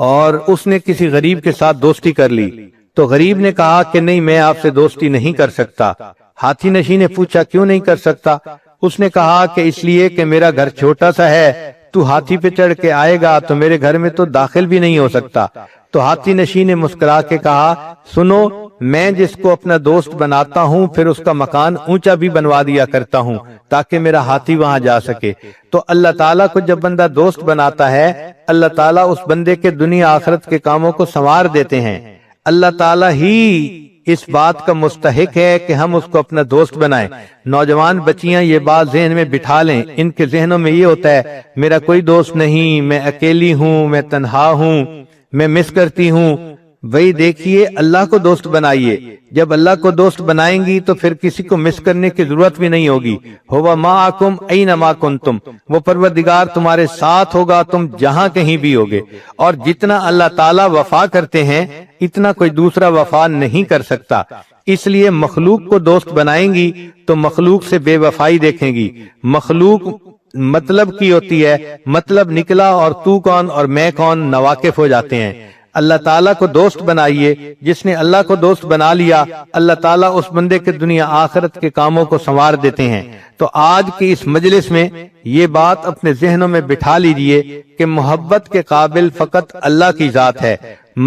اور اس نے کسی غریب کے ساتھ دوستی کر لی، تو غریب نے کہا کہ نہیں، میں آپ سے دوستی نہیں کر سکتا۔ ہاتھی نشین نے پوچھا کیوں نہیں کر سکتا؟ اس نے کہا کہ اس لیے کہ میرا گھر چھوٹا سا ہے، تو ہاتھی پہ چڑھ کے آئے گا تو میرے گھر میں تو داخل بھی نہیں ہو سکتا۔ تو ہاتھی نشین نے مسکرا کے کہا، سنو، میں جس کو اپنا دوست بناتا ہوں پھر اس کا مکان اونچا بھی بنوا دیا کرتا ہوں تاکہ میرا ہاتھی وہاں جا سکے۔ تو اللہ تعالیٰ کو جب بندہ دوست بناتا ہے، اللہ تعالیٰ اس بندے کے دنیا آخرت کے کاموں کو سنوار دیتے ہیں۔ اللہ تعالیٰ ہی اس بات کا مستحق ہے کہ ہم اس کو اپنا دوست بنائیں۔ نوجوان بچیاں یہ بات ذہن میں بٹھا لیں، ان کے ذہنوں میں یہ ہوتا ہے میرا کوئی دوست نہیں، میں اکیلی ہوں، میں تنہا ہوں، میں مس کرتی ہوں۔ وہی دیکھیے، اللہ کو دوست بنائیے۔ جب اللہ کو دوست بنائیں گی تو پھر کسی کو مس کرنے کی ضرورت بھی نہیں ہوگی۔ ہوا معکم اینما کنتم، وہ پروردگار تمہارے ساتھ ہوگا، تم جہاں کہیں بھی ہوگے۔ اور جتنا اللہ تعالیٰ وفا کرتے ہیں اتنا کوئی دوسرا وفا نہیں کر سکتا۔ اس لیے مخلوق کو دوست بنائیں گی تو مخلوق سے بے وفائی دیکھیں گی۔ مخلوق مطلب کی ہوتی ہے، مطلب نکلا اور تو کون اور میں کون ناواقف ہو جاتے ہیں۔ اللہ تعالیٰ کو دوست بنائیے، جس نے اللہ کو دوست بنا لیا اللہ تعالیٰ اس بندے کے دنیا آخرت کے کاموں کو سنوار دیتے ہیں۔ تو آج کی اس مجلس میں یہ بات اپنے ذہنوں میں بٹھا لیجئے کہ محبت کے قابل فقط اللہ کی ذات ہے۔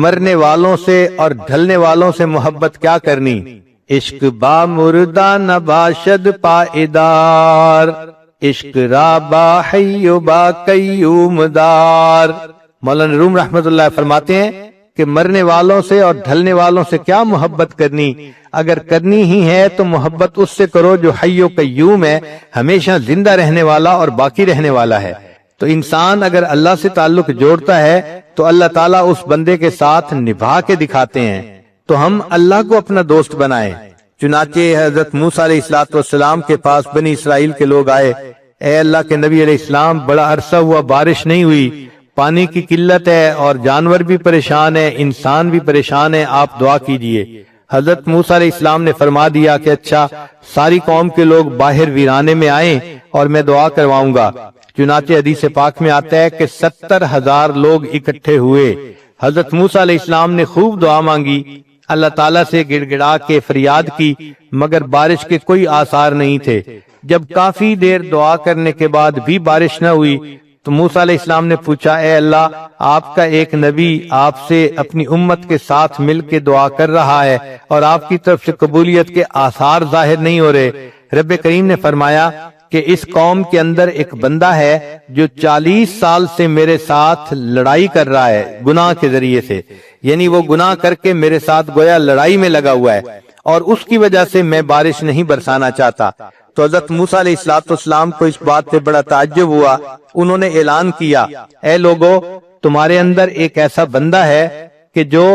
مرنے والوں سے اور ڈھلنے والوں سے محبت کیا کرنی؟ عشق با مردہ نباشد پائیدار، عشق را با حی و با قیوم دار۔ مولانا روم رحمت اللہ فرماتے ہیں کہ مرنے والوں سے اور ڈھلنے والوں سے کیا محبت کرنی؟ اگر کرنی ہی ہے تو محبت اس سے کرو جو حی و قیوم ہے، ہمیشہ زندہ رہنے والا اور باقی رہنے والا ہے۔ تو انسان اگر اللہ سے تعلق جوڑتا ہے تو اللہ تعالیٰ اس بندے کے ساتھ نبھا کے دکھاتے ہیں۔ تو ہم اللہ کو اپنا دوست بنائیں۔ چنانچہ حضرت موسیٰ علیہ السلام کے پاس بنی اسرائیل کے لوگ آئے، اے اللہ کے نبی علیہ السلام، بڑا عرصہ ہوا بارش نہیں ہوئی، پانی کی قلت ہے اور جانور بھی پریشان ہے، انسان بھی پریشان ہے، آپ دعا کیجئے۔ حضرت موسیٰ علیہ السلام نے فرما دیا کہ اچھا، ساری قوم کے لوگ باہر ویرانے میں آئیں اور میں دعا کرواؤں گا۔ چنانچہ حدیث پاک میں آتا ہے کہ 70,000 لوگ اکٹھے ہوئے۔ حضرت موسیٰ علیہ السلام نے خوب دعا مانگی، اللہ تعالیٰ سے گڑ گڑا کے فریاد کی، مگر بارش کے کوئی آثار نہیں تھے۔ جب کافی دیر دعا کرنے کے بعد بھی بارش نہ ہوئی تو موسیٰ علیہ السلام نے پوچھا، اے اللہ، آپ کا ایک نبی آپ سے اپنی امت کے ساتھ مل کے دعا کر رہا ہے اور آپ کی طرف سے قبولیت کے آثار ظاہر نہیں ہو رہے۔ رب کریم نے فرمایا کہ اس قوم کے اندر ایک بندہ ہے جو 40 سال سے میرے ساتھ لڑائی کر رہا ہے گناہ کے ذریعے سے، یعنی وہ گناہ کر کے میرے ساتھ گویا لڑائی میں لگا ہوا ہے، اور اس کی وجہ سے میں بارش نہیں برسانا چاہتا۔ تو حضرت موسیٰ علیہ السلام کو اس بات پہ بڑا تعجب ہوا۔ انہوں نے اعلان کیا، اے لوگو، تمہارے اندر ایک ایسا بندہ ہے کہ جو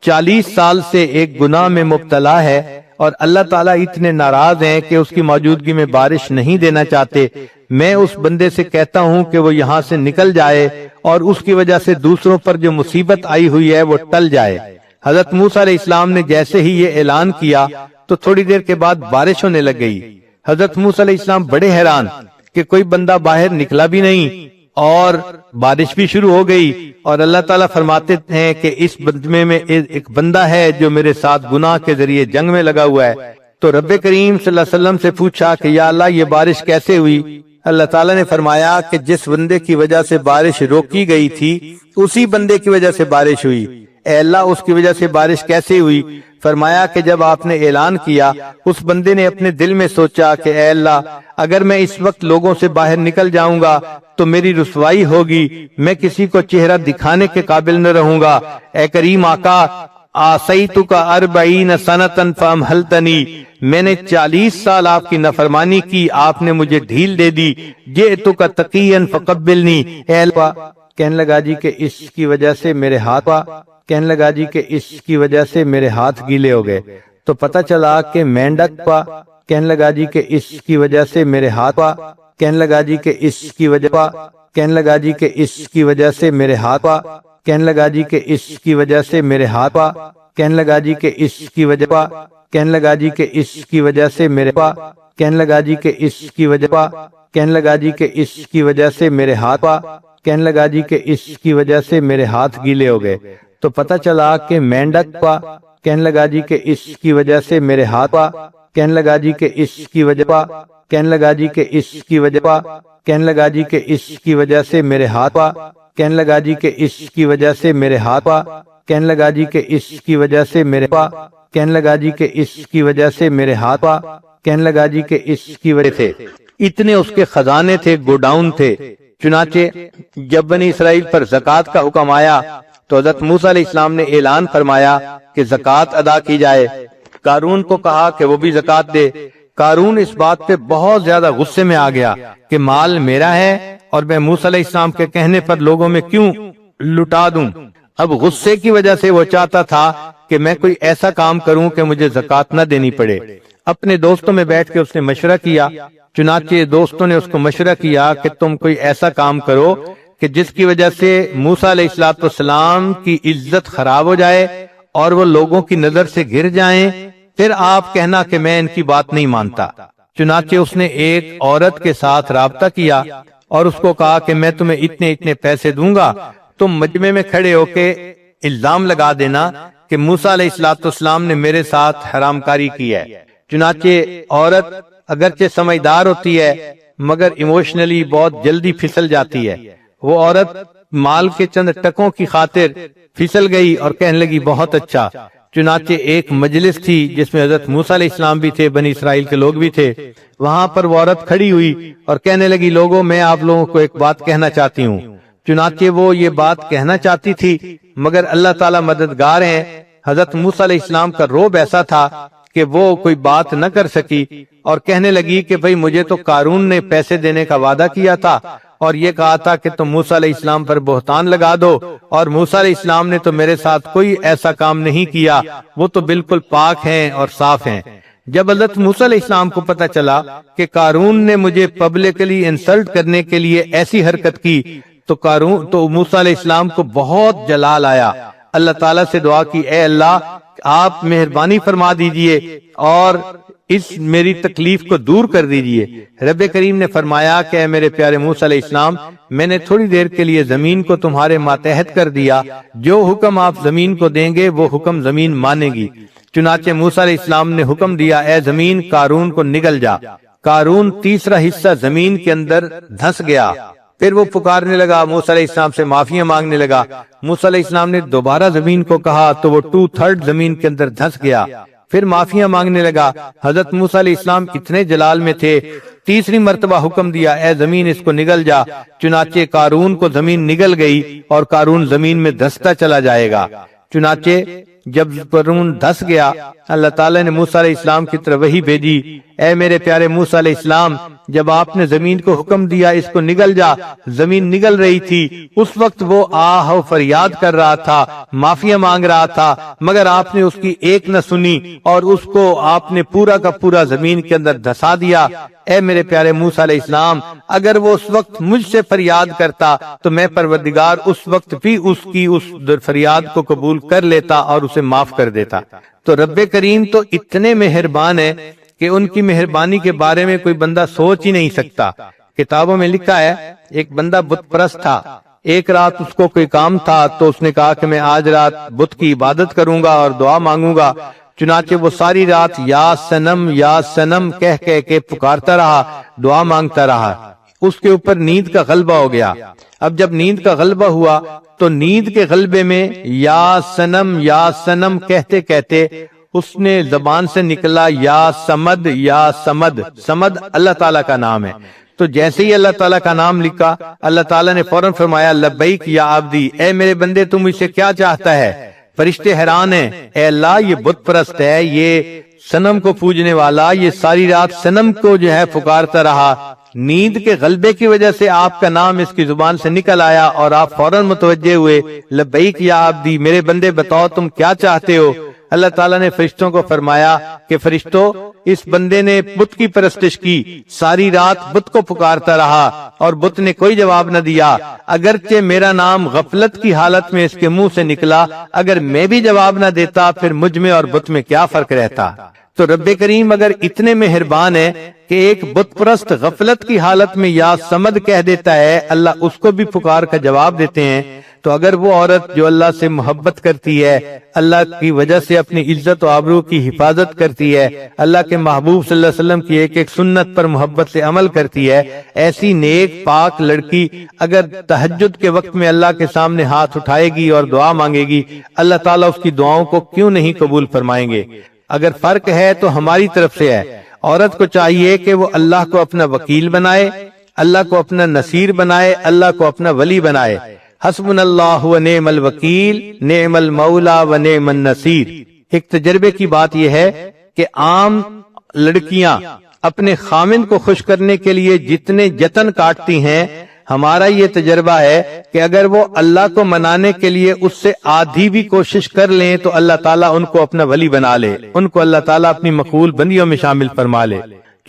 40 سال سے ایک گناہ میں مبتلا ہے اور اللہ تعالیٰ اتنے ناراض ہیں کہ اس کی موجودگی میں بارش نہیں دینا چاہتے۔ میں اس بندے سے کہتا ہوں کہ وہ یہاں سے نکل جائے اور اس کی وجہ سے دوسروں پر جو مصیبت آئی ہوئی ہے وہ ٹل جائے۔ حضرت موسیٰ علیہ السلام نے جیسے ہی یہ اعلان کیا تو تھوڑی دیر کے بعد بارش ہونے لگ گئی۔ حضرت موسیٰ علیہ السلام بڑے حیران کہ کوئی بندہ باہر نکلا بھی نہیں اور بارش بھی شروع ہو گئی، اور اللہ تعالیٰ فرماتے ہیں کہ اس بندے میں ایک بندہ ہے جو میرے ساتھ گناہ کے ذریعے جنگ میں لگا ہوا ہے۔ تو رب کریم صلی اللہ علیہ وسلم سے پوچھا کہ یا اللہ، یہ بارش کیسے ہوئی؟ اللہ تعالیٰ نے فرمایا کہ جس بندے کی وجہ سے بارش روکی گئی تھی اسی بندے کی وجہ سے بارش ہوئی۔ اے اللہ، اس کی وجہ سے بارش کیسے ہوئی؟ فرمایا کہ جب آپ نے اعلان کیا اس بندے نے اپنے دل میں سوچا کہ اے اللہ، اگر میں اس وقت لوگوں سے باہر نکل جاؤں گا تو میری رسوائی ہوگی، میں کسی کو چہرہ دکھانے کے قابل نہ رہوں گا۔ اے کریم آقا، آسیتک 40 سنۃ فامہلتنی، میں نے 40 سال آپ کی نافرمانی کی، آپ نے مجھے ڈھیل دے دی۔ جئتک تقیا فقبلنی، اے اللہ، کہنے لگا جی کہ اس کی وجہ سے میرے ہاتھ کہنے لگا جی کہ اس کی وجہ سے میرے ہاتھ گیلے ہو گئے، تو پتہ چلا کہ مینڈک پا، کہنے لگا جی کہ اس کی وجہ سے میرے ہاتھ پا، کہنے لگا جی کہ اس کی وجہ پا، کہنے لگا جی کہ اس کی وجہ سے میرے ہاتھ پا، کہنے لگا جی کہ اس کی وجہ سے میرے ہاتھ پا، کہنے لگا جی کہ اس کی وجہ پا، کہنے لگا جی کہ اس کی وجہ سے میرے پا، کہنے لگا جی کہ اس کی وجہ پا، کہنے لگا جی کہ اس کی وجہ سے میرے ہاتھ پا، کہنے لگا جی کہ اس کی وجہ سے میرے ہاتھ گیلے ہو گئے، تو پتہ چلا کہ مینڈک پا، کہنے لگا جی کہ اس کی وجہ سے میرے ہاتھ پا، کہنے لگا جی کہ اس کی وجہ پا، کہنے لگا جی کہ اس کی وجہ پا، کہنے لگا جی کہ اس کی وجہ سے میرے ہاتھ پا، کہنے لگا جی کہ اس کی وجہ سے میرے ہاتھ پا، کہنے لگا جی کہ اس کی وجہ سے میرے پا، کہنے لگا جی کہ اس کی وجہ سے میرے ہاتھ پا، کہنے لگا جی کہ اس کی وجہ سے اتنے اس کے خزانے تھے، گوڈاؤن تھے۔ چنانچہ جب بنی اسرائیل پر زکوٰۃ کا حکم آیا تو حضرت موسیٰ علیہ السلام نے اعلان فرمایا کہ زکوٰۃ ادا کی جائے۔ قارون کو کہا کہ وہ بھی زکوٰۃ دے۔ قارون اس بات پہ بہت زیادہ غصے میں آ گیا کہ مال میرا ہے اور میں موسیٰ علیہ السلام کے کہنے پر لوگوں میں کیوں لٹا دوں۔ اب غصے کی وجہ سے وہ چاہتا تھا کہ میں کوئی ایسا کام کروں کہ مجھے زکوٰۃ نہ دینی پڑے۔ اپنے دوستوں میں بیٹھ کے اس نے مشورہ کیا۔ چنانچہ دوستوں نے اس کو مشورہ کیا کہ تم کوئی ایسا کام کرو کہ جس کی وجہ سے موسیٰ علیہ السلام کی عزت خراب ہو جائے اور وہ لوگوں کی نظر سے گر جائیں، پھر آپ کہنا کہ میں ان کی بات نہیں مانتا۔ چنانچہ اس نے ایک عورت کے ساتھ رابطہ کیا اور اس کو کہا کہ میں تمہیں اتنے اتنے پیسے دوں گا، تم مجمع میں کھڑے ہو کے الزام لگا دینا کہ موسیٰ علیہ السلام نے میرے ساتھ حرام کاری کی ہے۔ چنانچہ عورت اگرچہ سمجھدار ہوتی ہے مگر ایموشنلی بہت جلدی پھسل جاتی ہے۔ وہ عورت مال کے چند ٹکوں کی خاطر پھسل گئی اور کہنے لگی بہت اچھا۔ چنانچہ ایک مجلس تھی جس میں حضرت موسیٰ علیہ السلام بھی تھے، بنی اسرائیل کے لوگ بھی تھے، وہاں پر وہ عورت کھڑی ہوئی اور کہنے لگی لوگوں میں آپ لوگوں کو ایک بات کہنا چاہتی ہوں۔ چنانچہ وہ یہ بات کہنا چاہتی تھی مگر اللہ تعالیٰ مددگار ہیں۔ حضرت موسیٰ علیہ السلام کا روب ایسا تھا کہ وہ کوئی بات نہ کر سکی اور کہنے لگی کہ بھئی مجھے تو قارون نے پیسے دینے کا وعدہ کیا تھا اور یہ کہا تھا کہ تم موسیٰ علیہ السلام پر بہتان لگا دو، اور موسیٰ علیہ السلام نے تو میرے ساتھ کوئی ایسا کام نہیں کیا، وہ تو بالکل پاک ہیں اور صاف ہیں۔ جب حضرت موسیٰ علیہ السلام کو پتہ چلا کہ قارون نے مجھے پبلکلی انسلٹ کرنے کے لیے ایسی حرکت کی تو موسیٰ علیہ السلام کو بہت جلال آیا۔ اللہ تعالیٰ سے دعا کی، اے اللہ آپ مہربانی فرما دیجئے اور اس میری تکلیف کو دور کر دیجئے۔ رب کریم نے فرمایا کہ اے میرے پیارے موسیٰ علیہ السلام، میں نے تھوڑی دیر کے لیے زمین کو تمہارے ماتحت کر دیا، جو حکم آپ زمین کو دیں گے وہ حکم زمین مانے گی۔ چنانچہ موسیٰ علیہ السلام نے حکم دیا، اے زمین قارون کو نگل جا۔ قارون تیسرا حصہ زمین کے اندر دھس گیا۔ پھر وہ پکارنے لگا، موسیٰ علیہ السلام سے معافیاں مانگنے لگا۔ موسیٰ علیہ السلام نے دوبارہ زمین کو کہا تو وہ 2/3 زمین کے اندر دھس گیا۔ پھر معافیاں مانگنے لگا۔ حضرت موسیٰ علیہ السلام اتنے جلال میں تھے، تیسری مرتبہ حکم دیا، اے زمین اس کو نگل جا۔ چنانچہ قارون کو زمین نگل گئی اور قارون زمین میں دھستا چلا جائے گا۔ چنانچہ جب قارون دھس گیا، اللہ تعالیٰ نے موسیٰ علیہ السلام کی طرف وحی بھیجی، اے میرے پیارے موسیٰ علیہ السلام، جب آپ نے زمین کو حکم دیا اس کو نگل جا، زمین نگل رہی تھی، اس وقت وہ آہ و فریاد کر رہا تھا، معافیاں مانگ رہا تھا، مگر آپ نے اس کی ایک نہ سنی اور اس کو آپ نے پورا کا پورا زمین کے اندر دھسا دیا۔ اے میرے پیارے موسیٰ علیہ السلام، اگر وہ اس وقت مجھ سے فریاد کرتا تو میں پروردگار اس وقت بھی اس کی اس فریاد کو قبول کر لیتا اور اسے معاف کر دیتا۔ تو رب کریم تو اتنے مہربان ہے کہ ان کی مہربانی کے بارے میں کوئی بندہ سوچ ہی نہیں سکتا۔ کتابوں میں لکھا ہے ایک بندہ بت پرست تھا، ایک رات اس کو کوئی کام تھا تو اس نے کہا کہ میں آج رات بت کی عبادت کروں گا اور دعا مانگوں گا۔ چنانچہ وہ ساری رات یا سنم کہہ کہہ کے پکارتا رہا، دعا مانگتا رہا۔ اس کے اوپر نیند کا غلبہ ہو گیا۔ اب جب نیند کا غلبہ ہوا تو نیند کے غلبے میں یا سنم کہتے کہتے اس نے زبان سے نکلا یا سمد۔ سمد اللہ تعالیٰ کا نام ہے۔ تو جیسے ہی اللہ تعالیٰ کا نام لکھا، اللہ تعالیٰ نے فوراً فرمایا لبیک یا عبدی، اے میرے بندے تم اسے کیا چاہتا ہے؟ فرشتے حیران ہیں، اے اللہ یہ بت پرست ہے، یہ صنم کو پوجنے والا یہ ساری رات صنم کو جو ہے پکارتا رہا، نیند کے غلبے کی وجہ سے آپ کا نام اس کی زبان سے نکل آیا اور آپ فوراً متوجہ ہوئے، لبیک یا عبدی، میرے بندے بتاؤ تم کیا چاہتے ہو۔ اللہ تعالیٰ نے فرشتوں کو فرمایا کہ فرشتوں، اس بندے نے بت کی پرستش کی، ساری رات بت کو پکارتا رہا اور بت نے کوئی جواب نہ دیا، اگرچہ میرا نام غفلت کی حالت میں اس کے منہ سے نکلا، اگر میں بھی جواب نہ دیتا پھر مجھ میں اور بت میں کیا فرق رہتا۔ تو رب کریم اگر اتنے مہربان ہے کہ ایک بت پرست غفلت کی حالت میں یا سمد کہہ دیتا ہے، اللہ اس کو بھی پکار کا جواب دیتے ہیں، تو اگر وہ عورت جو اللہ سے محبت کرتی ہے، اللہ کی وجہ سے اپنی عزت و آبرو کی حفاظت کرتی ہے، اللہ کے محبوب صلی اللہ علیہ وسلم کی ایک ایک سنت پر محبت سے عمل کرتی ہے، ایسی نیک پاک لڑکی اگر تہجد کے وقت میں اللہ کے سامنے ہاتھ اٹھائے گی اور دعا مانگے گی، اللہ تعالیٰ اس کی دعاؤں کو کیوں نہیں قبول فرمائیں گے۔ اگر فرق ہے تو ہماری طرف سے ہے۔ عورت کو چاہیے کہ وہ اللہ کو اپنا وکیل بنائے، اللہ کو اپنا نصیر بنائے، اللہ کو اپنا ولی بنائے۔ حسبنا اللہ و نعم الوکیل، نعم المولا و نعم النصیر۔ ایک تجربے کی بات یہ ہے کہ عام لڑکیاں اپنے خامند کو خوش کرنے کے لیے جتنے جتن کاٹتی ہیں، ہمارا یہ تجربہ ہے کہ اگر وہ اللہ کو منانے کے لیے اس سے آدھی بھی کوشش کر لیں تو اللہ تعالیٰ ان کو اپنا ولی بنا لے، ان کو اللہ تعالیٰ اپنی مقبول بندیوں میں شامل فرما لے۔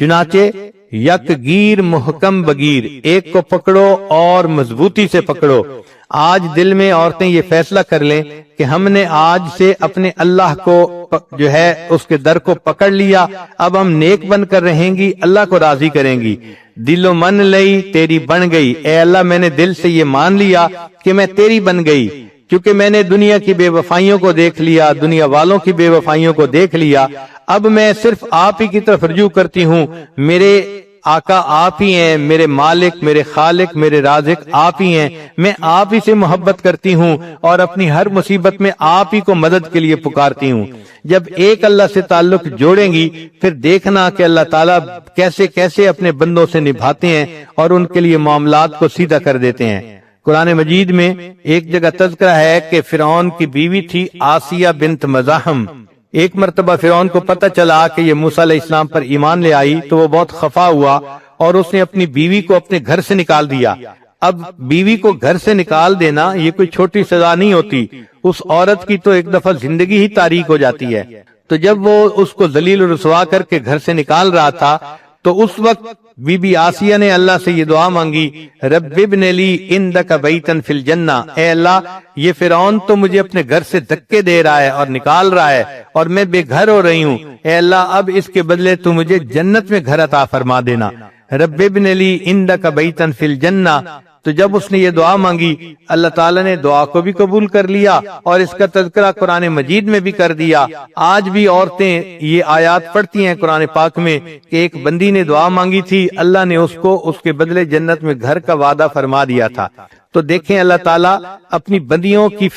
چنانچہ یک گیر محکم بگیر، ایک کو پکڑو اور مضبوطی سے پکڑو۔ آج دل میں عورتیں یہ فیصلہ کر لیں کہ ہم نے آج سے اپنے اللہ کو جو ہے اس کے در کو پکڑ لیا، اب ہم نیک بن کر رہیں گی، اللہ کو راضی کریں گی۔ دل و من لئی تیری بن گئی، اے اللہ میں نے دل سے یہ مان لیا کہ میں تیری بن گئی، کیونکہ میں نے دنیا کی بے وفائیوں کو دیکھ لیا، دنیا والوں کی بے وفائیوں کو دیکھ لیا، اب میں صرف آپ ہی کی طرف رجوع کرتی ہوں۔ میرے آقا آپ ہی ہیں، میرے مالک، میرے خالق، میرے رازق آپ ہی ہیں، میں آپ ہی سے محبت کرتی ہوں اور اپنی ہر مصیبت میں آپ ہی کو مدد کے لیے پکارتی ہوں۔ جب ایک اللہ سے تعلق جوڑیں گی پھر دیکھنا کہ اللہ تعالیٰ کیسے کیسے اپنے بندوں سے نبھاتے ہیں اور ان کے لیے معاملات کو سیدھا کر دیتے ہیں۔ قرآن مجید میں ایک جگہ تذکرہ ہے کہ فرعون کی بیوی تھی آسیہ بنت مزاحم۔ ایک مرتبہ فرعون کو پتہ چلا کہ یہ موسیٰ علیہ السلام پر ایمان لے آئی تو وہ بہت خفا ہوا اور اس نے اپنی بیوی کو اپنے گھر سے نکال دیا۔ اب بیوی کو گھر سے نکال دینا یہ کوئی چھوٹی سزا نہیں ہوتی، اس عورت کی تو ایک دفعہ زندگی ہی تاریک ہو جاتی ہے۔ تو جب وہ اس کو ذلیل و رسوا کر کے گھر سے نکال رہا تھا تو اس وقت بی بی آسیہ نے اللہ سے یہ دعا مانگی، رب ابن لی عندک بیتا فی الجنہ، اے اللہ یہ فرعون تو مجھے اپنے گھر سے دھکے دے رہا ہے اور نکال رہا ہے اور میں بے گھر ہو رہی ہوں، اے اللہ اب اس کے بدلے تو مجھے جنت میں گھر عطا فرما دینا، رب ابن لی عندک بیتا فی الجنہ۔ تو جب اس نے یہ دعا مانگی اللہ تعالیٰ نے دعا کو بھی قبول کر لیا اور اس کا تذکرہ قرآن مجید میں بھی کر دیا۔ آج بھی عورتیں یہ آیات پڑھتی ہیں قرآن پاک میں کہ ایک بندی نے دعا مانگی تھی، اللہ نے اس کو اس کے بدلے جنت میں گھر کا وعدہ فرما دیا تھا۔ تو دیکھیں اللہ تعالیٰ اپنی بندیوں کی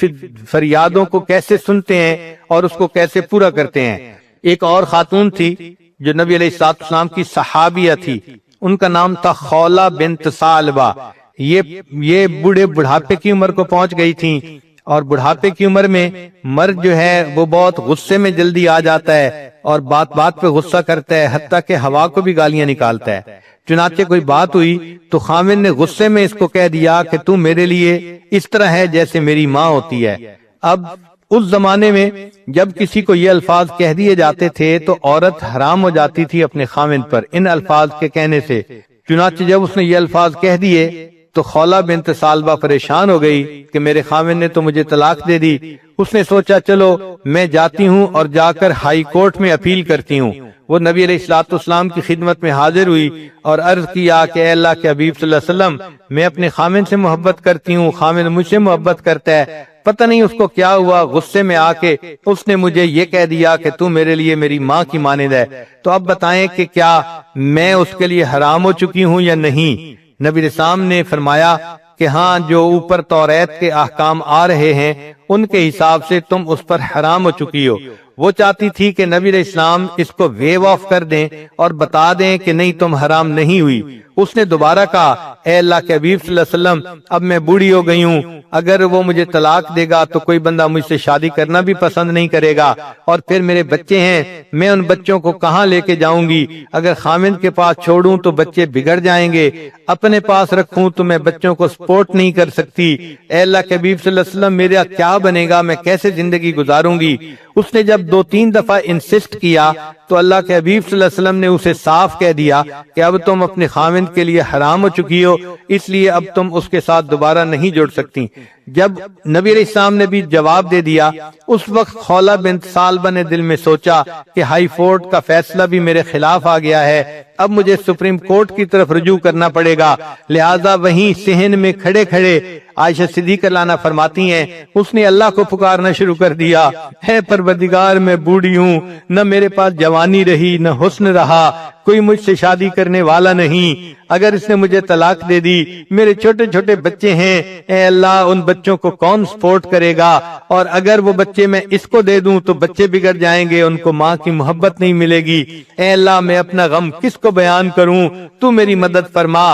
فریادوں کو کیسے سنتے ہیں اور اس کو کیسے پورا کرتے ہیں۔ ایک اور خاتون تھی جو نبی علیہ السلام کی صحابیہ تھی، ان کا نام تھا خولہ بنت ثعلبہ۔ یہ بڑھاپے کی عمر کو پہنچ گئی تھیں اور بڑھاپے کی عمر میں مرد جو ہے وہ بہت غصے میں جلدی آ جاتا ہے اور بات بات پہ غصہ کرتا ہے، حتیٰ کہ ہوا کو بھی گالیاں نکالتا ہے۔ چنانچہ کوئی بات ہوئی تو خامن نے غصے میں اس کو کہہ دیا کہ تو میرے لیے اس طرح ہے جیسے میری ماں ہوتی ہے۔ اب اس زمانے میں جب کسی کو یہ الفاظ کہہ دیے جاتے تھے تو عورت حرام ہو جاتی تھی اپنے خامن پر ان الفاظ کے کہنے سے۔ چنانچہ جب اس نے یہ الفاظ کہہ دیے تو خولہ بنت ثعلبہ پریشان ہو گئی کہ میرے خامن نے تو مجھے طلاق دے دی۔ اس نے سوچا چلو میں جاتی ہوں اور جا کر ہائی کورٹ میں اپیل کرتی ہوں۔ وہ نبی علیہ السلام کی خدمت میں حاضر ہوئی اور عرض کیا کہ اے اللہ کے حبیب صلی اللہ علیہ وسلم، میں اپنے خامن سے محبت کرتی ہوں، خامن مجھ سے محبت کرتا ہے، پتہ نہیں اس کو کیا ہوا، غصے میں آ کے اس نے مجھے یہ کہہ دیا کہ تو میرے لیے میری ماں کی مانند ہے۔ تو اب بتائیں کہ کیا میں اس کے لیے حرام ہو چکی ہوں یا نہیں؟ نبی علیہ السلام نے فرمایا کہ ہاں، جو اوپر توریت کے احکام آ رہے ہیں ان کے حساب سے تم اس پر حرام ہو چکی ہو۔ وہ چاہتی تھی کہ نبی علیہ السلام اس کو ویو آف کر دیں اور بتا دیں کہ نہیں تم حرام نہیں ہوئی۔ اس نے دوبارہ کہا اے اللہ کے حبیب صلی اللہ علیہ وسلم اب میں بوڑھی ہو گئی ہوں، اگر وہ مجھے طلاق دے گا تو کوئی بندہ مجھ سے شادی کرنا بھی پسند نہیں کرے گا، اور پھر میرے بچے ہیں، میں ان بچوں کو کہاں لے کے جاؤں گی؟ اگر خامند کے پاس چھوڑوں تو بچے بگڑ جائیں گے، اپنے پاس رکھوں تو میں بچوں کو سپورٹ نہیں کر سکتی، اے اللہ کے حبیب صلی اللہ علیہ وسلم میرا کیا بنے گا، میں کیسے زندگی گزاروں گی؟ اس نے جب 2-3 دفعہ انسسٹ کیا تو اللہ کے حبیب صلی اللہ علیہ وسلم نے اسے صاف کہہ دیا کہ اب تم اپنے خاوند کے لیے حرام ہو چکی ہو، اس لیے اب تم اس کے ساتھ دوبارہ نہیں جڑ سکتی۔ جب نبی علیہ السلام نے بھی جواب دے دیا، اس وقت خولہ بنت ثعلبہ نے دل میں سوچا کہ ہائی کورٹ کا فیصلہ بھی میرے خلاف آ گیا ہے، اب مجھے سپریم کورٹ کی طرف رجوع کرنا پڑے گا، لہٰذا وہیں صحن میں کھڑے کھڑے عائشہ صدیقہ عنہا فرماتی ہیں اس نے اللہ کو پکارنا شروع کر دیا، ہے پروردگار میں بوڑھی ہوں، نہ میرے پاس جوانی رہی نہ حسن رہا، کوئی مجھ سے شادی کرنے والا نہیں، اگر اس نے مجھے طلاق دے دی، میرے چھوٹے چھوٹے بچے ہیں، اے اللہ ان بچوں کو کون سپورٹ کرے گا؟ اور اگر وہ بچے میں اس کو دے دوں تو بچے بگڑ جائیں گے، ان کو ماں کی محبت نہیں ملے گی، اے اللہ میں اپنا غم کس کو بیان کروں، تو میری مدد فرما۔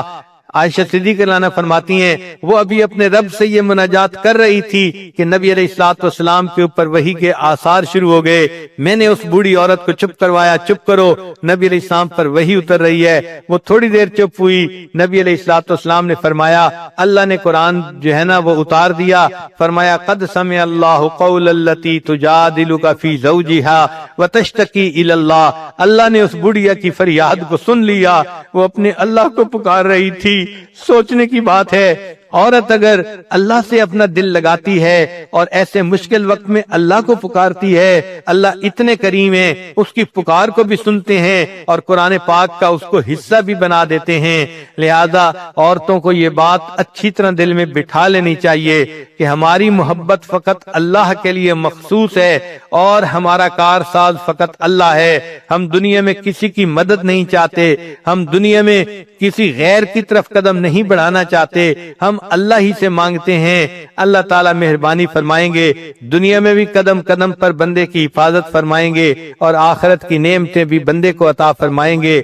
عائشہ صدیقہ عنہا فرماتی ہیں وہ ابھی اپنے رب سے یہ مناجات کر رہی تھی کہ نبی علیہ الصلوۃ والسلام کے اوپر وحی کے آثار شروع ہو گئے، میں نے اس بوڑھی عورت کو چپ کروایا، چپ کرو، نبی علیہ السلام پر وحی اتر رہی ہے۔ وہ تھوڑی دیر چپ ہوئی، نبی علیہ الصلوۃ والسلام نے فرمایا اللہ نے قرآن جو ہے نا وہ اتار دیا، فرمایا قد سمع اللہ قول التی تجادلک فی زوجہا وتشتکی الی اللہ، اللہ نے اس بڑھیا کی فریاد کو سن لیا، وہ اپنے اللہ کو پکار رہی تھی۔ سوچنے کی بات ہے، عورت اگر اللہ سے اپنا دل لگاتی ہے اور ایسے مشکل وقت میں اللہ کو پکارتی ہے، اللہ اتنے کریم ہیں، اس کی پکار کو بھی سنتے ہیں اور قرآن پاک کا اس کو حصہ بھی بنا دیتے ہیں۔ لہذا عورتوں کو یہ بات اچھی طرح دل میں بٹھا لینی چاہیے کہ ہماری محبت فقط اللہ کے لیے مخصوص ہے اور ہمارا کارساز فقط اللہ ہے، ہم دنیا میں کسی کی مدد نہیں چاہتے، ہم دنیا میں کسی غیر کی طرف قدم نہیں بڑھانا چاہتے، ہم اللہ ہی سے مانگتے ہیں، اللہ تعالیٰ مہربانی فرمائیں گے، دنیا میں بھی قدم قدم پر بندے کی حفاظت فرمائیں گے اور آخرت کی نعمتیں بھی بندے کو عطا فرمائیں گے۔